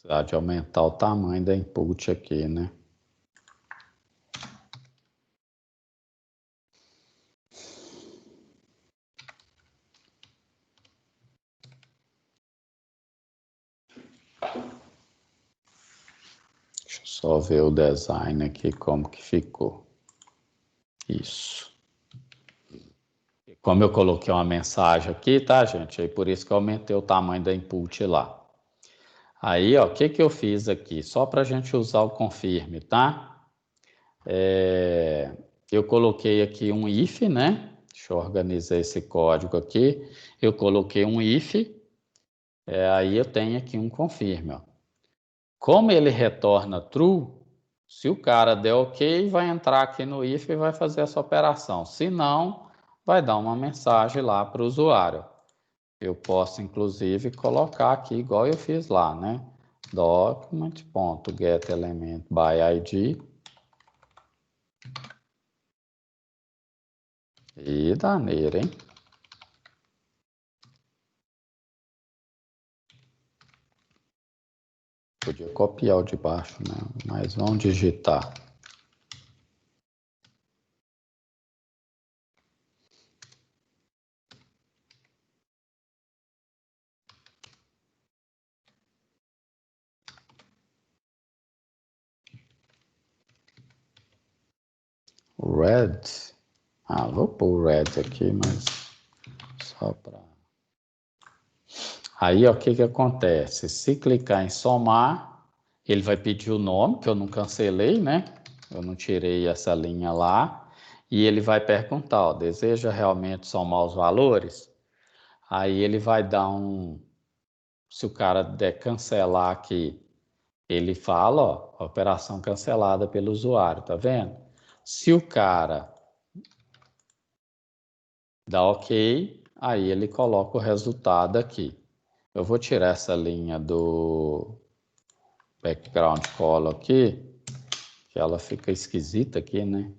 Precisar de aumentar o tamanho da input aqui, né? Deixa eu só ver o design aqui, como que ficou. Isso. Como eu coloquei uma mensagem aqui, tá, gente? Aí por isso que eu aumentei o tamanho da input lá. Aí, ó, o que que eu fiz aqui? Só para a gente usar o confirme, tá? Eu coloquei aqui um if, né? Deixa eu organizar esse código aqui. Eu coloquei um if, aí eu tenho aqui um confirme, ó. Como ele retorna true, se o cara der ok, vai entrar aqui no if e vai fazer essa operação. Se não, vai dar uma mensagem lá para o usuário. Eu posso, inclusive, colocar aqui, igual eu fiz lá, né? Document.getElementById. E daneira, hein? Podia copiar o de baixo, né? Mas vamos digitar. Red. Ah, vou pôr o red aqui, mas só para... Aí, ó, o que que acontece? Se clicar em somar, ele vai pedir o nome, que eu não cancelei, né? Eu não tirei essa linha lá. E ele vai perguntar, ó, deseja realmente somar os valores? Aí ele vai dar um... Se o cara der cancelar aqui, ele fala, ó, operação cancelada pelo usuário, tá vendo? Se o cara dá ok, aí ele coloca o resultado aqui. Eu vou tirar essa linha do background color aqui, que ela fica esquisita aqui, né?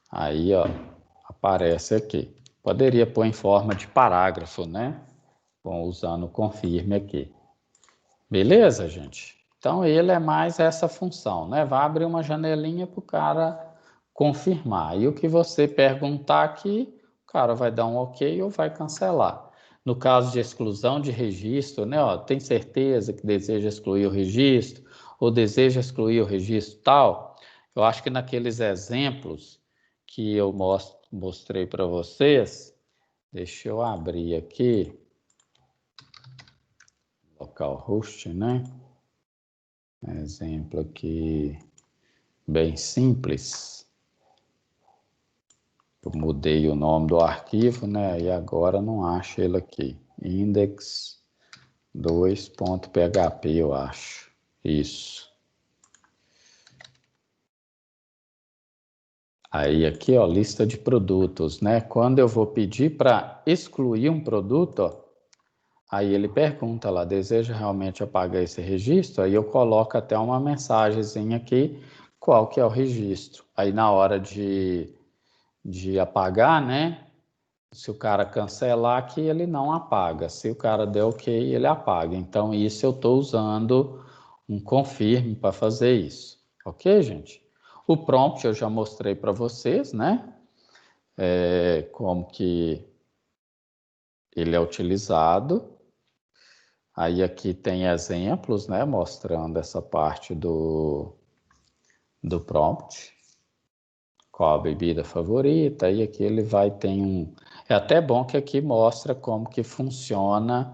Aí, ó, aparece aqui. Poderia pôr em forma de parágrafo, né? Bom, usando o confirme aqui. Beleza, gente? Então, ele é mais essa função, né? Vai abrir uma janelinha para o cara confirmar. E o que você perguntar aqui, o cara vai dar um ok ou vai cancelar. No caso de exclusão de registro, né? Ó, tem certeza que deseja excluir o registro ou deseja excluir o registro tal? Eu acho que naqueles exemplos que eu mostrei para vocês, deixa eu abrir aqui, localhost, né? Exemplo aqui bem simples. Eu mudei o nome do arquivo, né? E agora não acho ele aqui. Index2.php, eu acho. Isso. Aí aqui, ó, lista de produtos, né? Quando eu vou pedir para excluir um produto, ó, aí ele pergunta lá, deseja realmente apagar esse registro? Aí eu coloco até uma mensagenzinha aqui, qual que é o registro. Aí na hora de apagar, né? Se o cara cancelar aqui, ele não apaga. Se o cara der ok, ele apaga. Então, isso eu estou usando um confirme para fazer isso. Ok, gente? O prompt eu já mostrei para vocês, né? Como que ele é utilizado. Aí aqui tem exemplos, né? Mostrando essa parte do prompt. Qual a bebida favorita, e aqui ele vai ter um... É até bom que aqui mostra como que funciona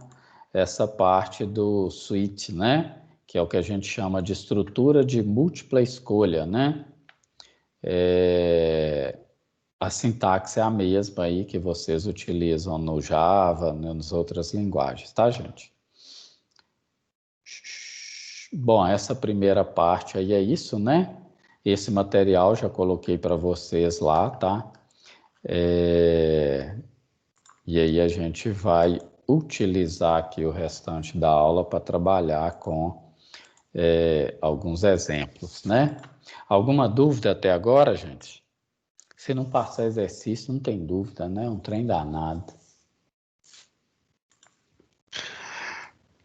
essa parte do switch, né? Que é o que a gente chama de estrutura de múltipla escolha, né? A sintaxe é a mesma aí que vocês utilizam no Java, nas outras linguagens, tá, gente? Bom, essa primeira parte aí é isso, né? Esse material já coloquei para vocês lá, tá? E aí a gente vai utilizar aqui o restante da aula para trabalhar com alguns exemplos, né? Alguma dúvida até agora, gente? Se não passar exercício, não tem dúvida, né? É um trem danado.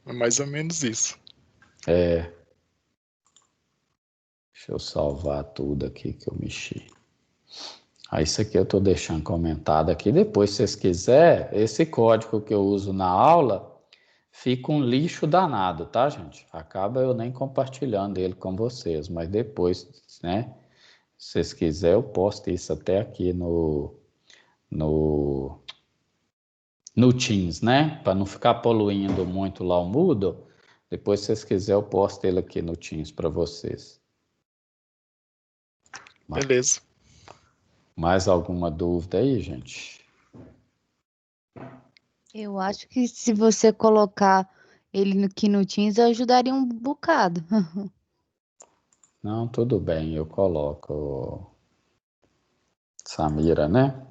É mais ou menos isso. Deixa eu salvar tudo aqui que eu mexi. Aí isso aqui eu estou deixando comentado aqui. Depois, se vocês quiserem, esse código que eu uso na aula fica um lixo danado, tá, gente? Acaba eu nem compartilhando ele com vocês, mas depois, né? Se vocês quiserem, eu posto isso até aqui no, no Teams, né? Para não ficar poluindo muito lá o Moodle. Depois, se vocês quiserem, eu posto ele aqui no Teams para vocês. Beleza. Mais alguma dúvida aí, gente? Eu acho que se você colocar ele aqui no Teams, ajudaria um bocado. Não, tudo bem, eu coloco, Samira, né?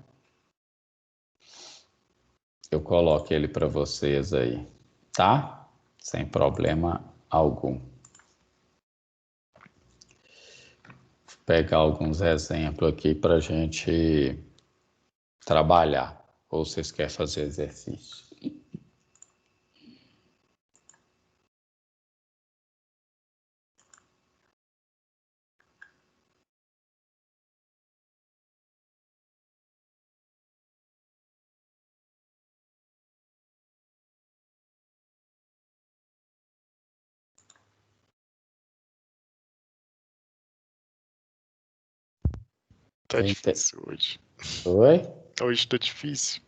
Eu coloco ele para vocês aí, tá? Sem problema algum. Vou pegar alguns exemplos aqui para a gente trabalhar. Ou vocês querem fazer exercício? Tá difícil hoje. Oi? Hoje tá difícil.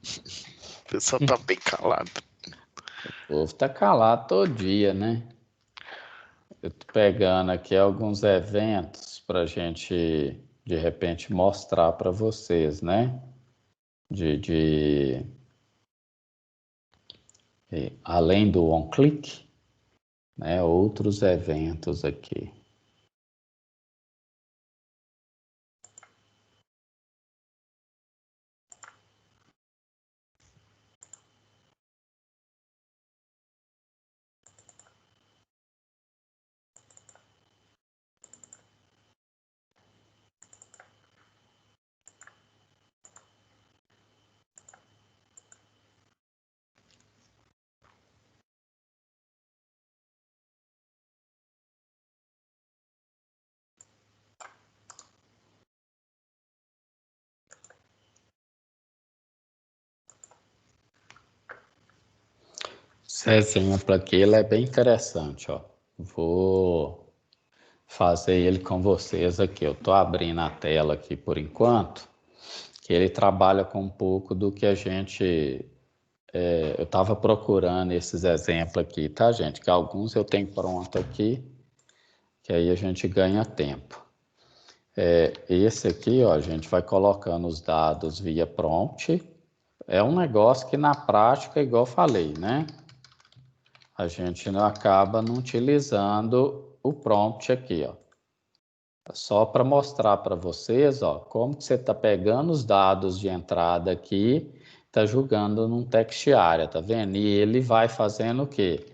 O pessoal tá bem calado. O povo tá calado todo dia, né? Eu tô pegando aqui alguns eventos para a gente, de repente, mostrar para vocês, né? Além do OnClick, né? Outros eventos aqui. Esse exemplo aqui ele é bem interessante, ó. Vou fazer ele com vocês aqui. Eu estou abrindo a tela aqui por enquanto, que ele trabalha com um pouco do que a gente... eu estava procurando esses exemplos aqui, tá, gente? Que alguns eu tenho pronto aqui, que aí a gente ganha tempo. Esse aqui, ó, a gente vai colocando os dados via prompt. É um negócio que na prática, igual eu falei, né? A gente não acaba não utilizando o prompt aqui, ó. Só para mostrar para vocês, ó, como que você está pegando os dados de entrada aqui, está jogando num text area, tá vendo? E ele vai fazendo o quê?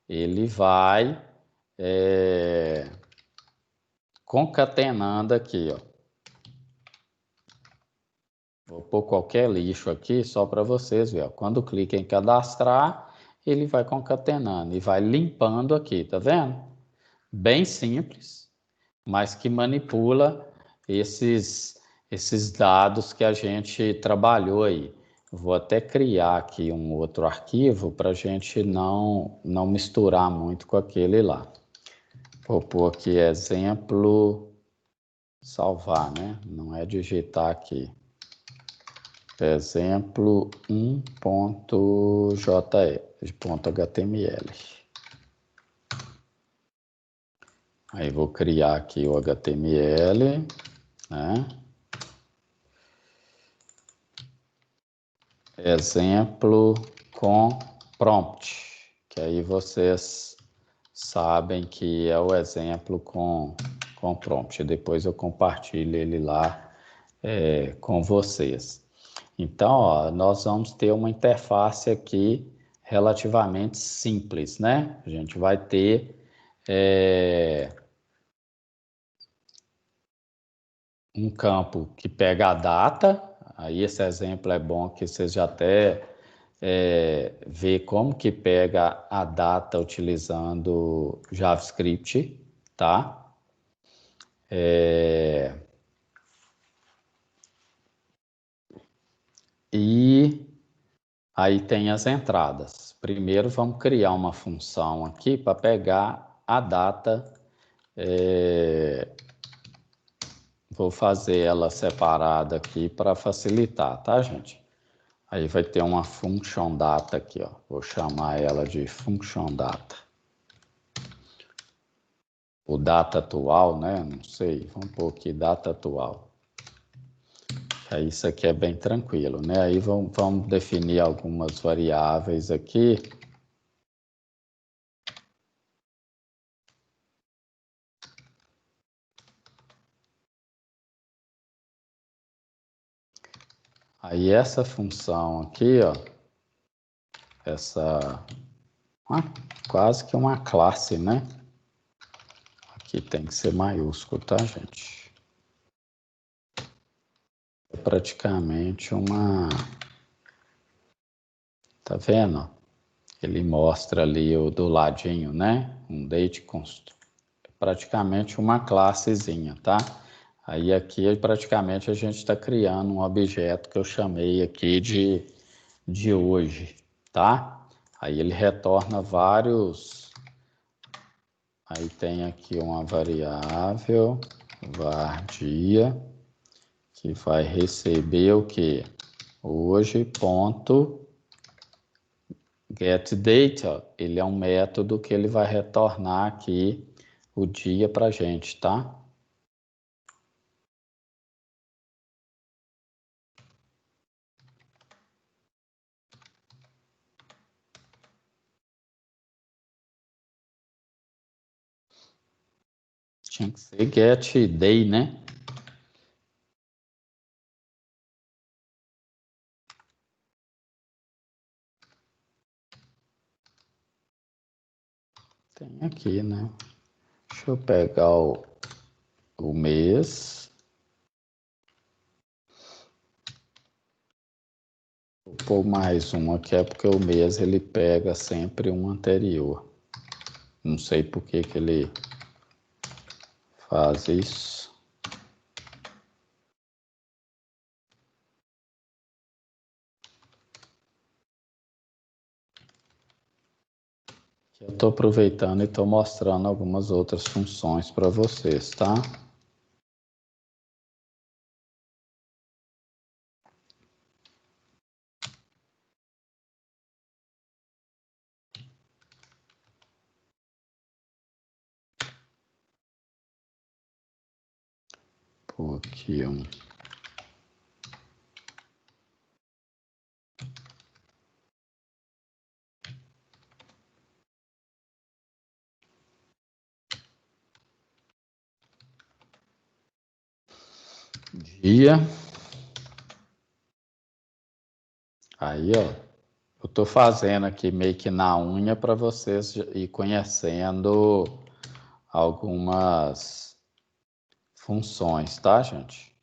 Ele vai concatenando aqui, ó. Vou pôr qualquer lixo aqui só para vocês verem. Quando clica em cadastrar, ele vai concatenando e vai limpando aqui, tá vendo? Bem simples, mas que manipula esses dados que a gente trabalhou aí. Vou até criar aqui um outro arquivo para a gente não misturar muito com aquele lá. Vou pôr aqui exemplo, salvar, né? Não é digitar aqui. Exemplo 1.html. Aí vou criar aqui o HTML, né? Exemplo com prompt, que aí vocês sabem que é o exemplo com prompt. Depois eu compartilho ele lá com vocês. Então, ó, nós vamos ter uma interface aqui relativamente simples, né? A gente vai ter um campo que pega a data. Aí esse exemplo é bom que vocês já até ver como que pega a data utilizando JavaScript, tá? E aí tem as entradas. Primeiro vamos criar uma função aqui para pegar a data. Vou fazer ela separada aqui para facilitar, tá, gente? Aí vai ter uma function data aqui, ó. Vou chamar ela de function data. O data atual, né? Não sei, vamos pôr aqui data atual. Aí isso aqui é bem tranquilo, né? Aí vamos definir algumas variáveis aqui. Aí essa função aqui, ó, quase que uma classe, né? Aqui tem que ser maiúsculo, tá, gente? É praticamente uma... Tá vendo? Ele mostra ali o do ladinho, né? Um date const. É praticamente uma classezinha, tá? Aí aqui praticamente a gente está criando um objeto que eu chamei aqui de hoje, tá? Aí ele retorna vários... Aí tem aqui uma variável, var dia, que vai receber o quê? Hoje, ponto, getDate, ele é um método que ele vai retornar aqui o dia para a gente, tá? Tinha que ser getDay, né? Tem aqui, né? Deixa eu pegar o mês. Vou pôr mais um aqui, é porque o mês ele pega sempre um anterior. Não sei por que que ele faz isso. Eu estou aproveitando e estou mostrando algumas outras funções para vocês, tá? Por aqui um... dia. Aí, ó, eu tô fazendo aqui meio que na unha para vocês ir conhecendo algumas funções, tá, gente?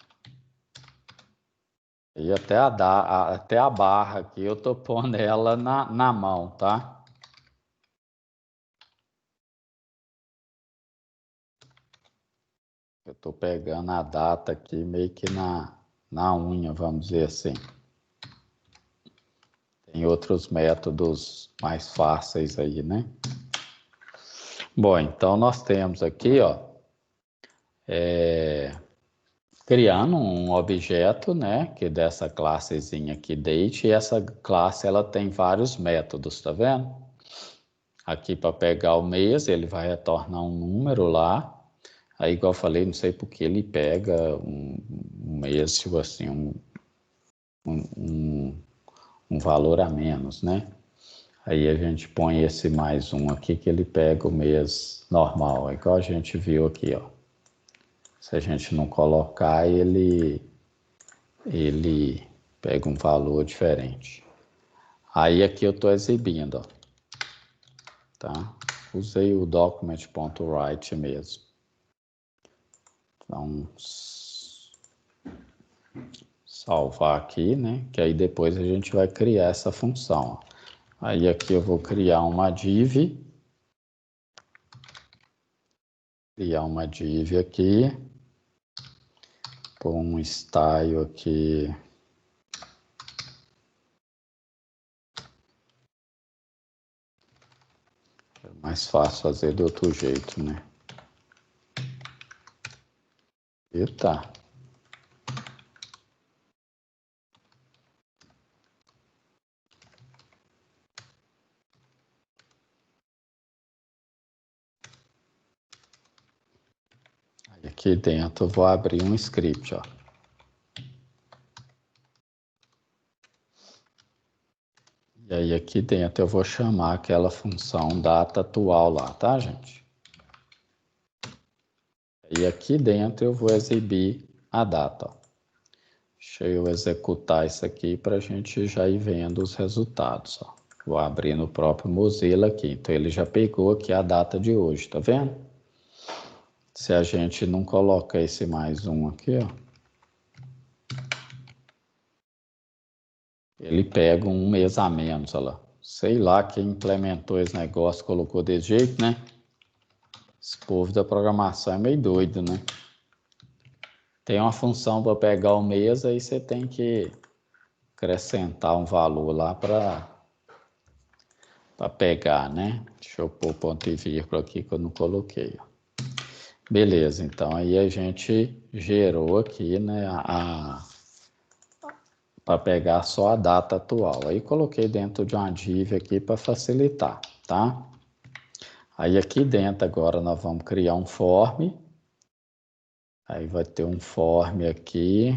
E até a barra aqui eu tô pondo ela na mão, tá? Eu tô pegando a data aqui meio que na unha, vamos dizer assim. Tem outros métodos mais fáceis aí, né? Bom, então nós temos aqui, ó, criando um objeto, né, que é dessa classezinha aqui, date, e essa classe ela tem vários métodos, tá vendo? Aqui para pegar o mês, ele vai retornar um número lá. Aí, igual eu falei, não sei porque ele pega um mês, tipo assim, um valor a menos, né? Aí a gente põe esse mais um aqui que ele pega o mês normal, igual a gente viu aqui, ó. Se a gente não colocar, ele pega um valor diferente. Aí aqui eu estou exibindo, ó, tá? Usei o document.write mesmo. Então, salvar aqui, né? Que aí depois a gente vai criar essa função. Aí aqui eu vou criar uma div. Criar uma div aqui. Pôr um style aqui. É mais fácil fazer de outro jeito, né? E tá. Aí aqui dentro eu vou abrir um script, ó. E aí aqui dentro eu vou chamar aquela função data atual lá, tá, gente? E aqui dentro eu vou exibir a data, ó. Deixa eu executar isso aqui para a gente já ir vendo os resultados, ó. Vou abrir no próprio Mozilla aqui. Então ele já pegou aqui a data de hoje, tá vendo? Se a gente não coloca esse mais um aqui, ó, ele pega um mês a menos, olha lá. Sei lá quem implementou esse negócio, colocou desse jeito, né? Esse povo da programação é meio doido, né? Tem uma função para pegar o mês, aí você tem que acrescentar um valor lá para pegar, né? Deixa eu pôr ponto e vírgula aqui que eu não coloquei, ó. Beleza, então aí a gente gerou aqui, né, para pegar só a data atual. Aí coloquei dentro de uma div aqui para facilitar, tá? Aí aqui dentro agora nós vamos criar um form. Aí vai ter um form aqui.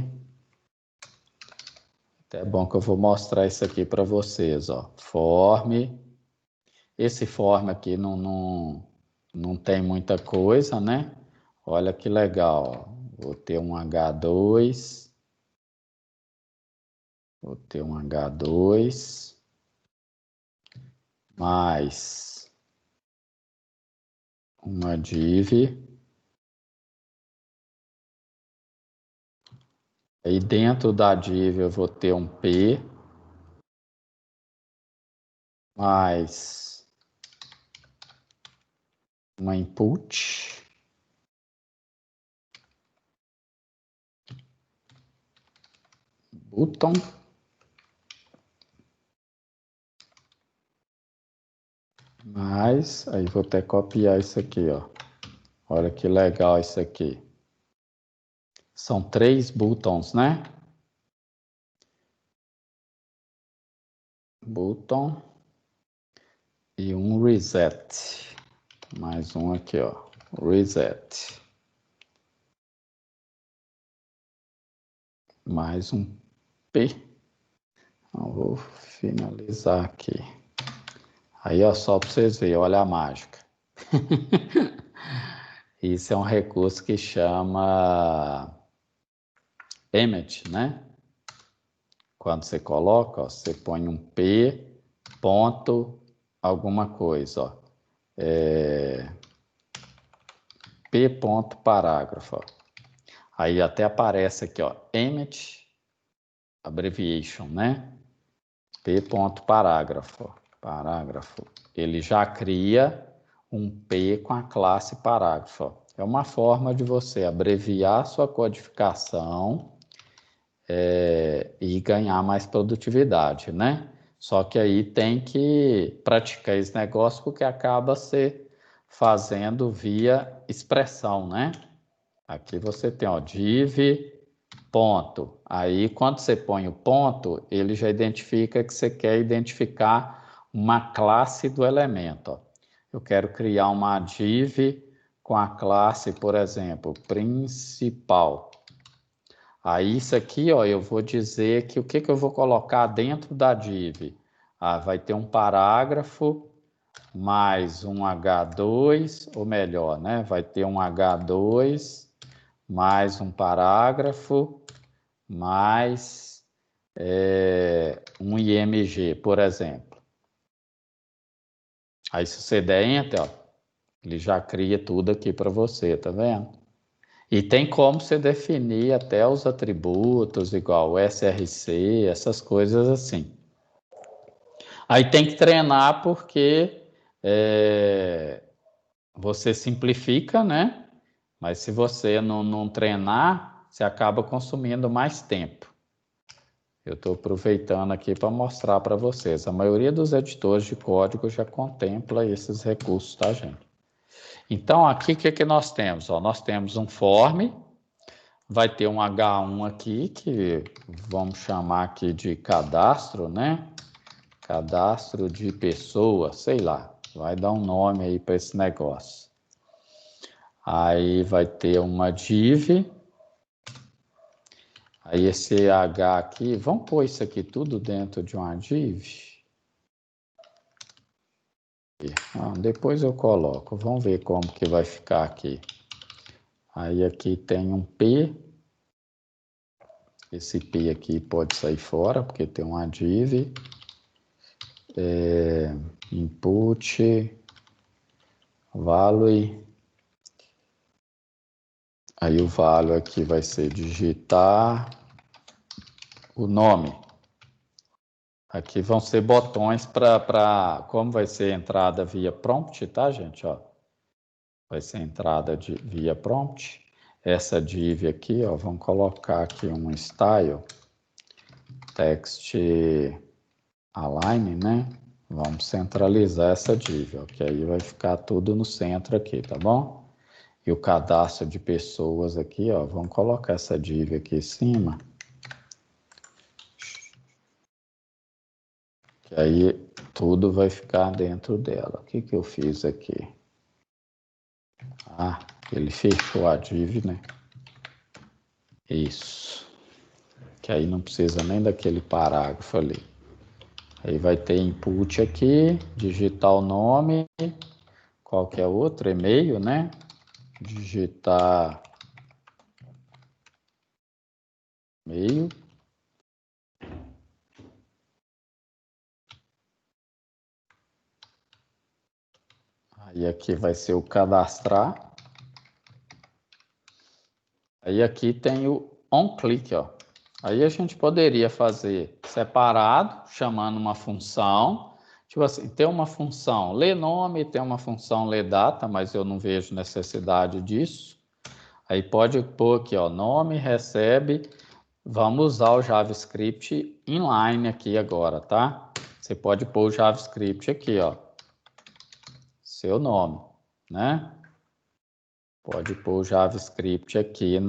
Até é bom que eu vou mostrar isso aqui para vocês, ó. Form. Esse form aqui não tem muita coisa, né? Olha que legal, ó. Vou ter um H2. Vou ter um H2 mais uma div. Aí dentro da div eu vou ter um P mais uma input. Button. Mas aí vou até copiar isso aqui, ó. Olha que legal isso aqui. São 3 buttons, né? Button e um reset. Mais um aqui, ó. Reset. Mais um P. Então, vou finalizar aqui. Aí, ó, só para vocês verem, olha a mágica. Isso é um recurso que chama emmet, né? Quando você coloca, ó, você põe um P, ponto, alguma coisa, ó. P ponto parágrafo, ó. Aí até aparece aqui, ó, emmet abbreviation, né? P ponto parágrafo, ó. Parágrafo. Ele já cria um P com a classe parágrafo, ó. É uma forma de você abreviar sua codificação e ganhar mais produtividade, né? Só que aí tem que praticar esse negócio porque acaba se fazendo via expressão, né? Aqui você tem, ó, div, ponto. Aí, quando você põe o ponto, ele já identifica que você quer identificar uma classe do elemento, ó. Eu quero criar uma div com a classe, por exemplo, principal. Aí, isso aqui, ó, eu vou dizer que o que eu vou colocar dentro da div? Ah, vai ter um parágrafo mais um H2, ou melhor, né? Vai ter um H2 mais um parágrafo mais um IMG, por exemplo. Aí, se você der Enter, ó, ele já cria tudo aqui para você, tá vendo? E tem como você definir até os atributos, igual o SRC, essas coisas assim. Aí tem que treinar porque você simplifica, né? Mas se você não treinar, você acaba consumindo mais tempo. Eu estou aproveitando aqui para mostrar para vocês. A maioria dos editores de código já contempla esses recursos, tá, gente? Então, aqui, o que nós temos? Ó, nós temos um form, vai ter um H1 aqui, que vamos chamar aqui de cadastro, né? Cadastro de pessoa, sei lá. Vai dar um nome aí para esse negócio. Aí vai ter uma div. Aí esse H aqui, vamos pôr isso aqui tudo dentro de uma div? Depois eu coloco, vamos ver como que vai ficar aqui. Aí aqui tem um P. Esse P aqui pode sair fora, porque tem uma div. Input, value. Aí o value aqui vai ser digitar o nome. Aqui vão ser botões para como vai ser entrada via prompt, tá, gente? Ó, vai ser entrada via prompt. Essa div aqui, ó, vamos colocar aqui um style, text align, né? Vamos centralizar essa div, ó, que aí vai ficar tudo no centro aqui, tá bom? E o cadastro de pessoas aqui, ó, vamos colocar essa div aqui em cima. Que aí tudo vai ficar dentro dela. O que eu fiz aqui? Ele fechou a div, né? Isso. Que aí não precisa nem daquele parágrafo ali. Aí vai ter input aqui, digitar o nome, qualquer outro, e-mail, né? Digitar e-mail. Aí aqui vai ser o cadastrar. Aí aqui tem o onClick, ó. Aí a gente poderia fazer separado, chamando uma função. Tipo assim, tem uma função ler nome, tem uma função ler data, mas eu não vejo necessidade disso. Aí pode pôr aqui, ó, nome, recebe. Vamos usar o JavaScript inline aqui agora, tá? Você pode pôr o JavaScript aqui, ó. Seu nome, né? Pode pôr o JavaScript aqui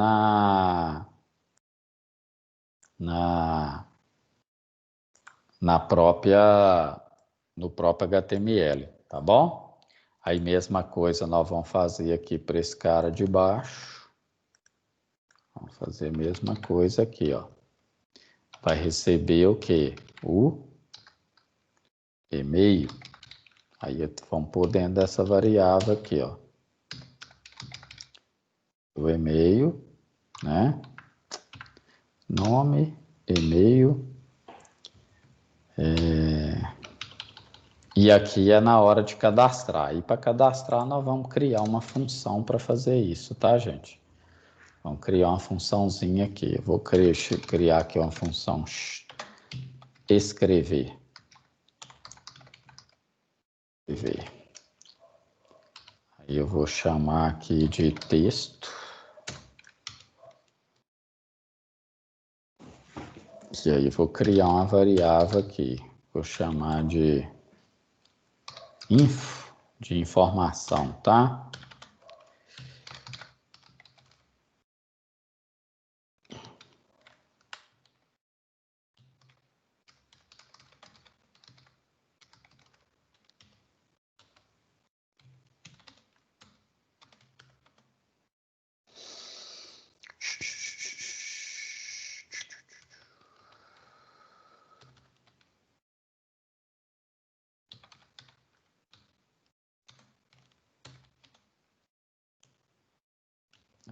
no próprio HTML, tá bom? Aí mesma coisa nós vamos fazer aqui para esse cara de baixo. Vamos fazer a mesma coisa aqui, ó. Vai receber o quê? O e-mail. Aí vamos pôr dentro dessa variável aqui, ó. O e-mail, né? Nome, e-mail. E aqui é na hora de cadastrar. E para cadastrar, nós vamos criar uma função para fazer isso, tá, gente? Vamos criar uma funçãozinha aqui. Eu vou criar aqui uma função escrever. Aí eu vou chamar aqui de texto. E aí eu vou criar uma variável aqui. Vou chamar de info, de informação, tá?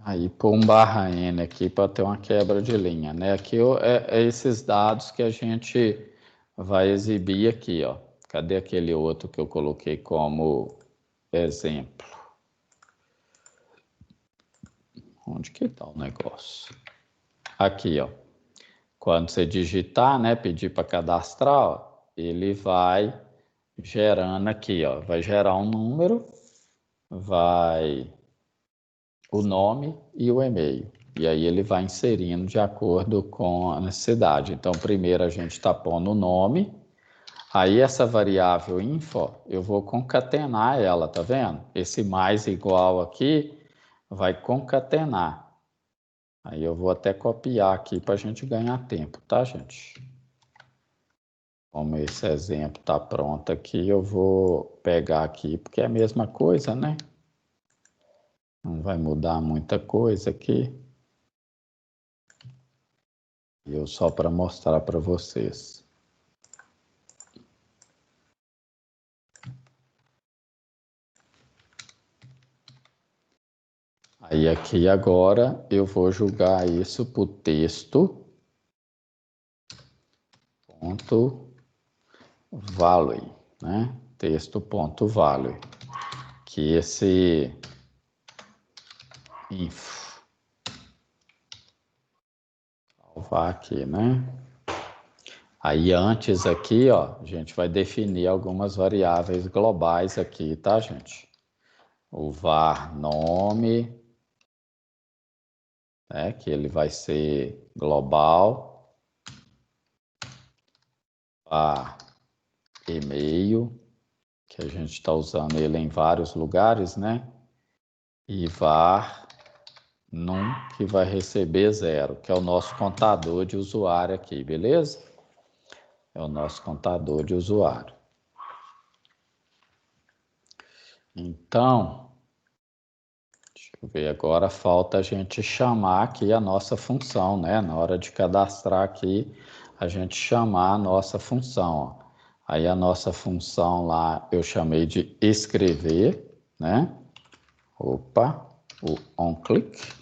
Aí pôr um /n aqui para ter uma quebra de linha, né? Aqui é esses dados que a gente vai exibir aqui, ó. Cadê aquele outro que eu coloquei como exemplo? Onde que está o negócio? Aqui, ó. Quando você digitar, né, pedir para cadastrar, ó, ele vai gerando aqui, ó. Vai gerar um número, vai o nome e o e-mail. E aí ele vai inserindo de acordo com a necessidade. Então, primeiro a gente está pondo o nome. Aí essa variável info, eu vou concatenar ela, tá vendo? Esse mais igual aqui vai concatenar. Aí eu vou até copiar aqui para a gente ganhar tempo, tá, gente? Como esse exemplo está pronto aqui, eu vou pegar aqui, porque é a mesma coisa, né? Não vai mudar muita coisa aqui. Eu só para mostrar para vocês. Aí aqui agora eu vou jogar isso para o texto. Ponto value, né? Texto ponto value. Que esse info. Salvar aqui, né? Aí antes aqui, ó, a gente vai definir algumas variáveis globais aqui, tá, gente? O var nome, né, que ele vai ser global. Var e-mail, que a gente está usando ele em vários lugares, né? E var num, que vai receber 0, que é o nosso contador de usuário aqui, beleza? É o nosso contador de usuário. Então, deixa eu ver agora, falta a gente chamar aqui a nossa função, né? Na hora de cadastrar aqui, a gente chamar a nossa função, ó. Aí a nossa função lá eu chamei de escrever, né? Opa, o onClick.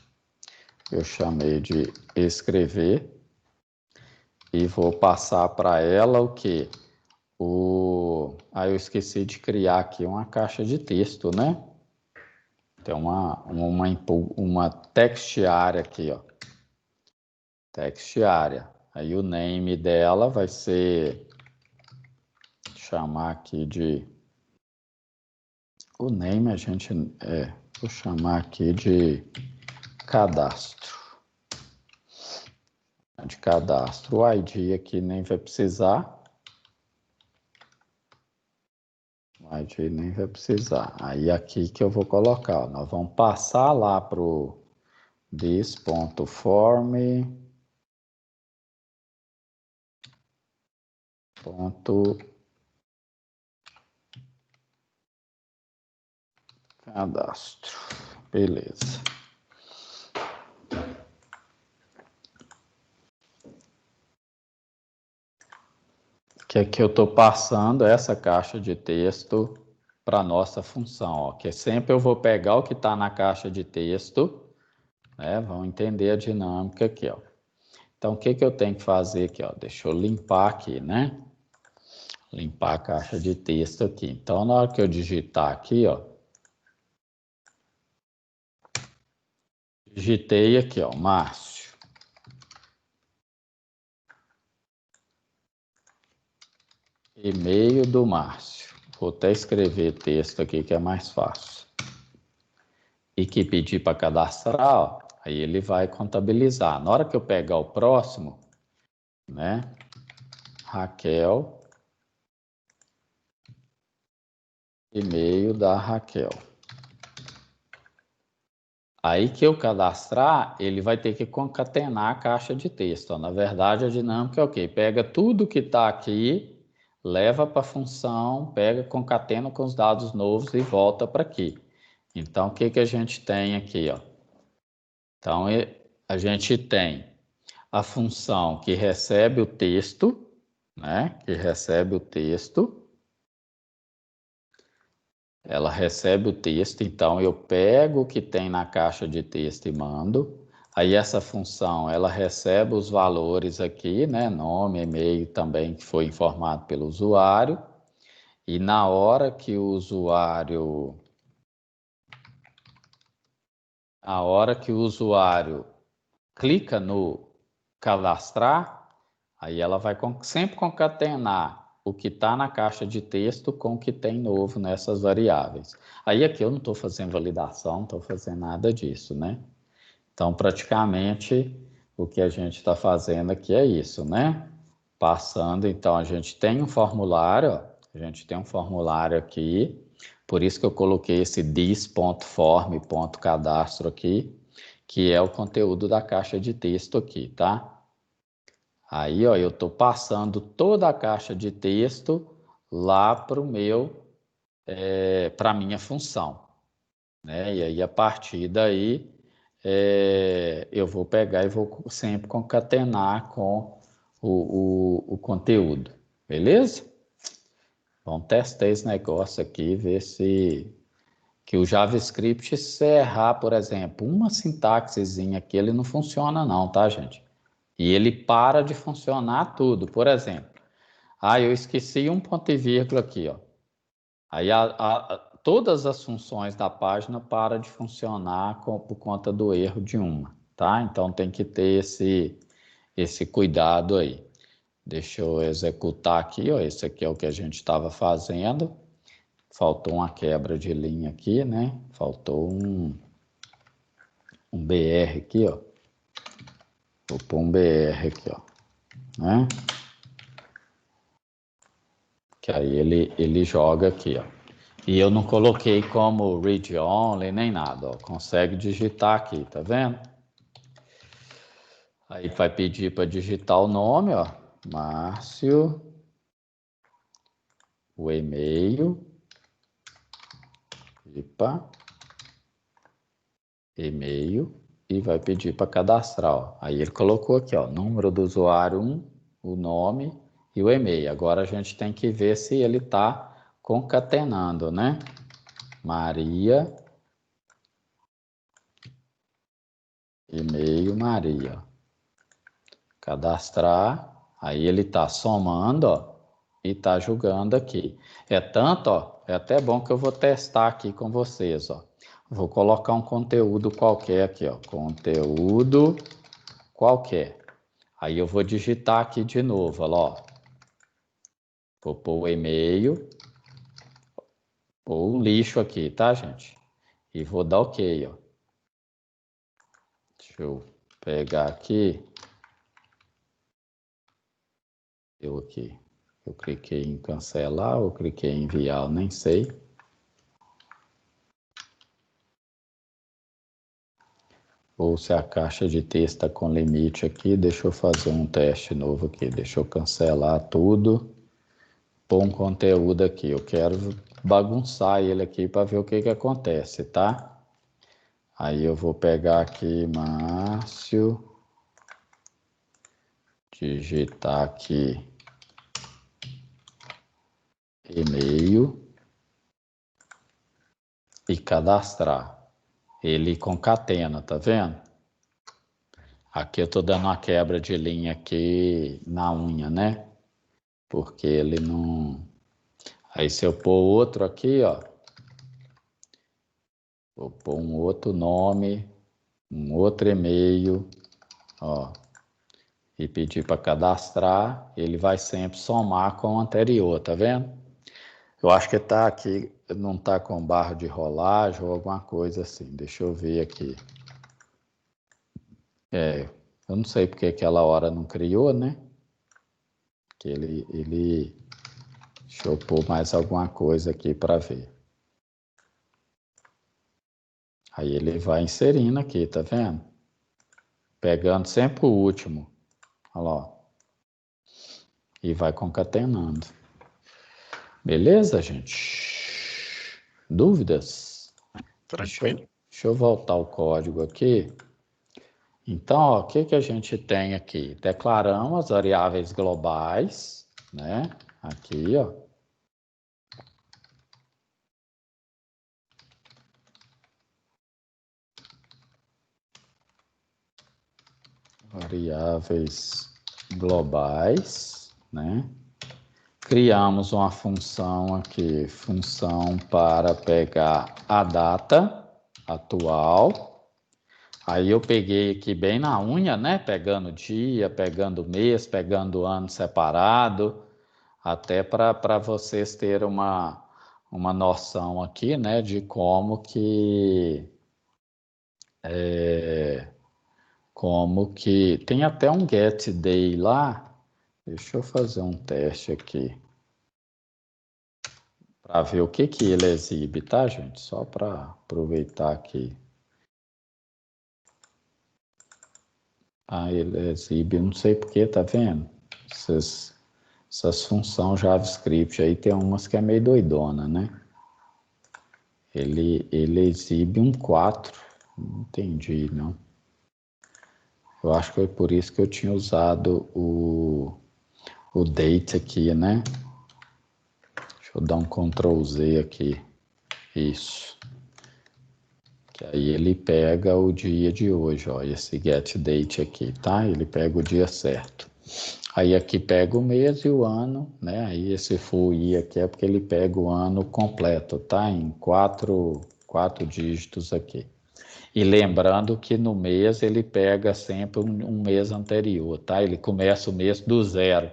Eu chamei de escrever. E vou passar para ela o quê? Eu esqueci de criar aqui uma caixa de texto, né? Tem uma text area aqui, ó. Text area. Aí o name dela vai ser... chamar aqui de... O name a gente... vou chamar aqui de cadastro. De cadastro. O ID aqui nem vai precisar. O ID nem vai precisar. Aí aqui que eu vou colocar, ó, nós vamos passar lá para o this.form cadastro. Beleza. Que aqui eu estou passando essa caixa de texto para a nossa função, ó, que sempre eu vou pegar o que está na caixa de texto, né? Vão entender a dinâmica aqui, ó. Então, o que eu tenho que fazer aqui, ó? Deixa eu limpar aqui, né? Limpar a caixa de texto aqui. Então, na hora que eu digitar aqui, ó, digitei aqui, ó, Márcio. E-mail do Márcio. Vou até escrever texto aqui que é mais fácil. E que pedir para cadastrar, ó, aí ele vai contabilizar. Na hora que eu pegar o próximo, né? Raquel. E-mail da Raquel. Aí que eu cadastrar, ele vai ter que concatenar a caixa de texto. Ó. Na verdade, a dinâmica é o quê? Pega tudo que está aqui, leva para a função, pega, concatena com os dados novos e volta para aqui. Então, o que a gente tem aqui? Ó? Então, a gente tem a função que recebe o texto, né? Que recebe o texto. Ela recebe o texto, então eu pego o que tem na caixa de texto e mando. Aí essa função, ela recebe os valores aqui, né? Nome, e-mail também, que foi informado pelo usuário. E na hora que o usuário... a hora que o usuário clica no cadastrar, aí ela vai sempre concatenar o que está na caixa de texto com o que tem novo nessas variáveis. Aí aqui eu não estou fazendo validação, não estou fazendo nada disso, né? Então, praticamente, o que a gente está fazendo aqui é isso, né? Passando, então, a gente tem um formulário, ó, a gente tem um formulário aqui, por isso que eu coloquei esse dis.form.cadastro aqui, que é o conteúdo da caixa de texto aqui, tá? Aí, ó, eu estou passando toda a caixa de texto lá para para a minha função, né? E aí, a partir daí, eu vou pegar e vou sempre concatenar com o conteúdo, beleza? Vamos testar esse negócio aqui, ver se... Que o JavaScript, se errar, por exemplo, uma sintaxezinha aqui, ele não funciona não, tá, gente? E ele para de funcionar tudo. Por exemplo, eu esqueci um ponto e vírgula aqui, ó. Aí todas as funções da página param de funcionar por conta do erro de uma, tá? Então tem que ter esse cuidado aí. Deixa eu executar aqui, ó. Esse aqui é o que a gente estava fazendo. Faltou uma quebra de linha aqui, né? Faltou um BR aqui, ó. Vou pôr um BR aqui, ó, né? Que aí ele joga aqui, ó. E eu não coloquei como read only nem nada, ó. Consegue digitar aqui, tá vendo? Aí vai pedir para digitar o nome, ó. Márcio, o e-mail, e-mail, e vai pedir para cadastrar, ó. Aí ele colocou aqui, ó, número do usuário 1, o nome e o e-mail. Agora a gente tem que ver se ele está concatenando, né? Maria, e-mail Maria. Cadastrar, aí ele está somando, ó, e está julgando aqui. É tanto, ó, é até bom que eu vou testar aqui com vocês, ó. Vou colocar um conteúdo qualquer aqui, ó, conteúdo qualquer. Aí eu vou digitar aqui de novo, ó. Vou pôr o e-mail, ou um lixo aqui, tá, gente? E vou dar OK, ó. Deixa eu pegar aqui. Aqui. Eu cliquei em cancelar ou cliquei em enviar, eu nem sei. Ou se a caixa de texto está com limite aqui, deixa eu fazer um teste novo aqui. Deixa eu cancelar tudo. Pôr um conteúdo aqui. Eu quero bagunçar ele aqui para ver o que acontece, tá? Aí eu vou pegar aqui, Márcio. Digitar aqui e-mail e cadastrar. Ele concatena, tá vendo? Aqui eu tô dando uma quebra de linha aqui na unha, né? Porque ele não... Aí se eu pôr outro aqui, ó. Vou pôr um outro nome, um outro e-mail, ó. E pedir para cadastrar, ele vai sempre somar com o anterior, tá vendo? Eu acho que tá aqui, não tá com barra de rolagem ou alguma coisa assim. Deixa eu ver aqui. Eu não sei porque aquela hora não criou, né? Que ele... Deixa eu pôr mais alguma coisa aqui para ver. Aí ele vai inserindo aqui, tá vendo? Pegando sempre o último. Olha lá. E vai concatenando. Beleza, gente? Dúvidas? Tranquilo. Deixa eu voltar o código aqui. Então, ó, o que a gente tem aqui? Declaramos as variáveis globais, né? Aqui, ó. Variáveis globais, né? Criamos uma função aqui, função para pegar a data atual Aí eu peguei aqui bem na unha, né? Pegando dia, pegando mês, pegando ano separado, até para vocês terem uma noção aqui, né? De como que tem até um get day lá. Deixa eu fazer um teste aqui para ver o que ele exibe, tá, gente? Só para aproveitar aqui. Ah, ele exibe, não sei porquê, tá vendo? Essas funções JavaScript aí tem umas que é meio doidona, né? Ele exibe um 4. Não entendi, não. Eu acho que foi por isso que eu tinha usado o date aqui, né? Deixa eu dar um Ctrl Z aqui. Isso. Que aí ele pega o dia de hoje, ó. Esse get date aqui, tá? Ele pega o dia certo. Aí aqui pega o mês e o ano, né? Aí esse full year aqui é porque ele pega o ano completo, tá? Em quatro dígitos aqui. E lembrando que no mês ele pega sempre um mês anterior, tá? Ele começa o mês do zero.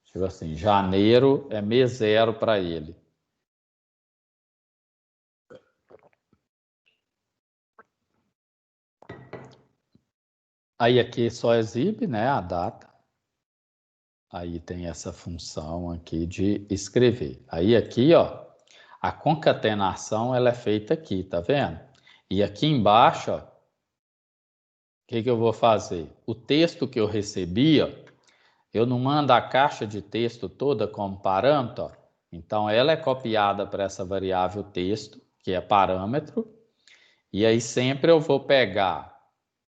Tipo assim, janeiro é mês zero para ele. Aí aqui só exibe, né, a data. Aí tem essa função aqui de escrever. Aí aqui, ó, a concatenação ela é feita aqui, tá vendo? E aqui embaixo, ó, o que eu vou fazer? O texto que eu recebi, ó, eu não mando a caixa de texto toda como parâmetro, ó. Então ela é copiada para essa variável texto, que é parâmetro, e aí sempre eu vou pegar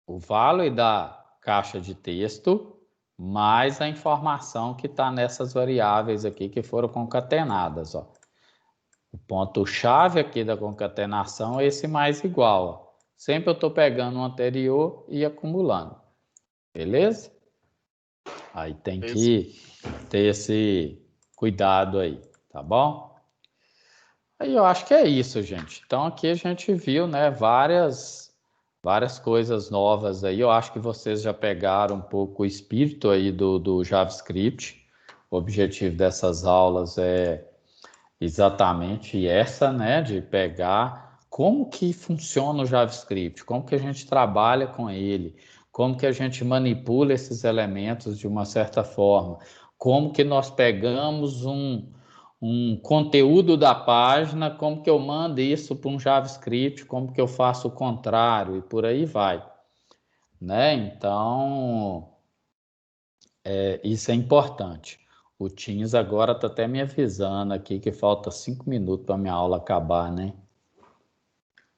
o value da caixa de texto mais a informação que está nessas variáveis aqui que foram concatenadas, ó. O ponto-chave aqui da concatenação é esse mais igual, ó. Sempre eu estou pegando o anterior e acumulando, beleza? Aí tem que ter esse cuidado aí, tá bom? Aí eu acho que é isso, gente. Então aqui a gente viu, né, várias coisas novas aí. Eu acho que vocês já pegaram um pouco o espírito aí do JavaScript. O objetivo dessas aulas é exatamente essa, né, de pegar como que funciona o JavaScript, como que a gente trabalha com ele, como que a gente manipula esses elementos de uma certa forma, como que nós pegamos um conteúdo da página, como que eu mando isso para um JavaScript, como que eu faço o contrário e por aí vai, né? Então, isso é importante. O Teams agora está até me avisando aqui que falta 5 minutos para minha aula acabar, né?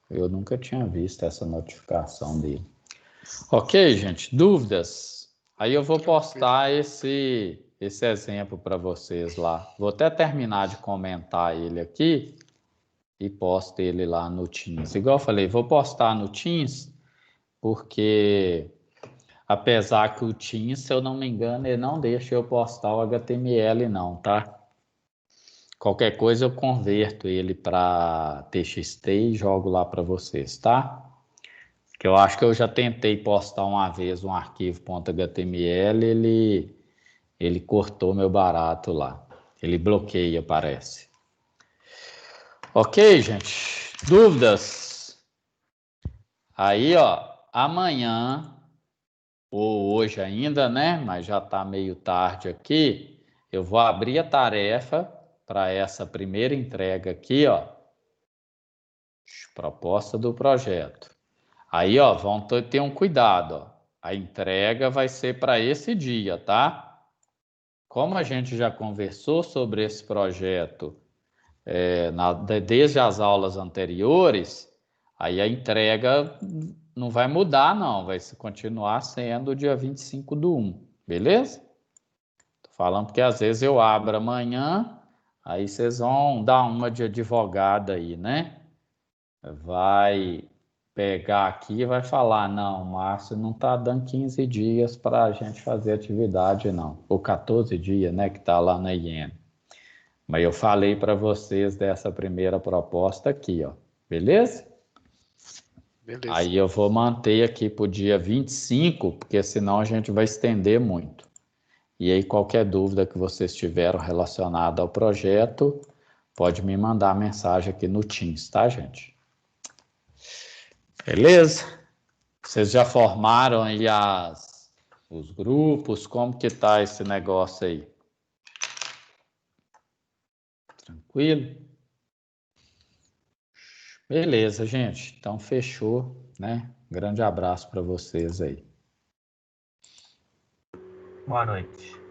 Eu nunca tinha visto essa notificação dele. Ok, gente, dúvidas? Aí eu vou postar esse exemplo para vocês lá. Vou até terminar de comentar ele aqui e posto ele lá no Teams. Igual eu falei, vou postar no Teams porque apesar que o Teams, se eu não me engano, ele não deixa eu postar o HTML não, tá? Qualquer coisa eu converto ele para TXT e jogo lá para vocês, tá? Que eu acho que eu já tentei postar uma vez um arquivo .html, ele cortou meu barato lá. Ele bloqueia, parece. Ok, gente? Dúvidas? Aí, ó, amanhã, ou hoje ainda, né? Mas já tá meio tarde aqui. Eu vou abrir a tarefa para essa primeira entrega aqui, ó. Proposta do projeto. Aí, ó, vão ter um cuidado, ó. A entrega vai ser para esse dia, tá? Como a gente já conversou sobre esse projeto desde as aulas anteriores, aí a entrega não vai mudar, não. Vai continuar sendo dia 25/1, beleza? Tô falando porque às vezes eu abro amanhã, aí vocês vão dar uma de advogada aí, né? Vai pegar aqui e vai falar, não, Márcio, não está dando 15 dias para a gente fazer atividade, não. Ou 14 dias, né, que está lá na IEM. Mas eu falei para vocês dessa primeira proposta aqui, ó. Beleza? Beleza. Aí eu vou manter aqui para o dia 25, porque senão a gente vai estender muito. E aí qualquer dúvida que vocês tiveram relacionada ao projeto, pode me mandar mensagem aqui no Teams, tá, gente? Beleza? Vocês já formaram aí os grupos? Como que tá esse negócio aí? Tranquilo? Beleza, gente. Então fechou, né? Grande abraço para vocês aí. Boa noite.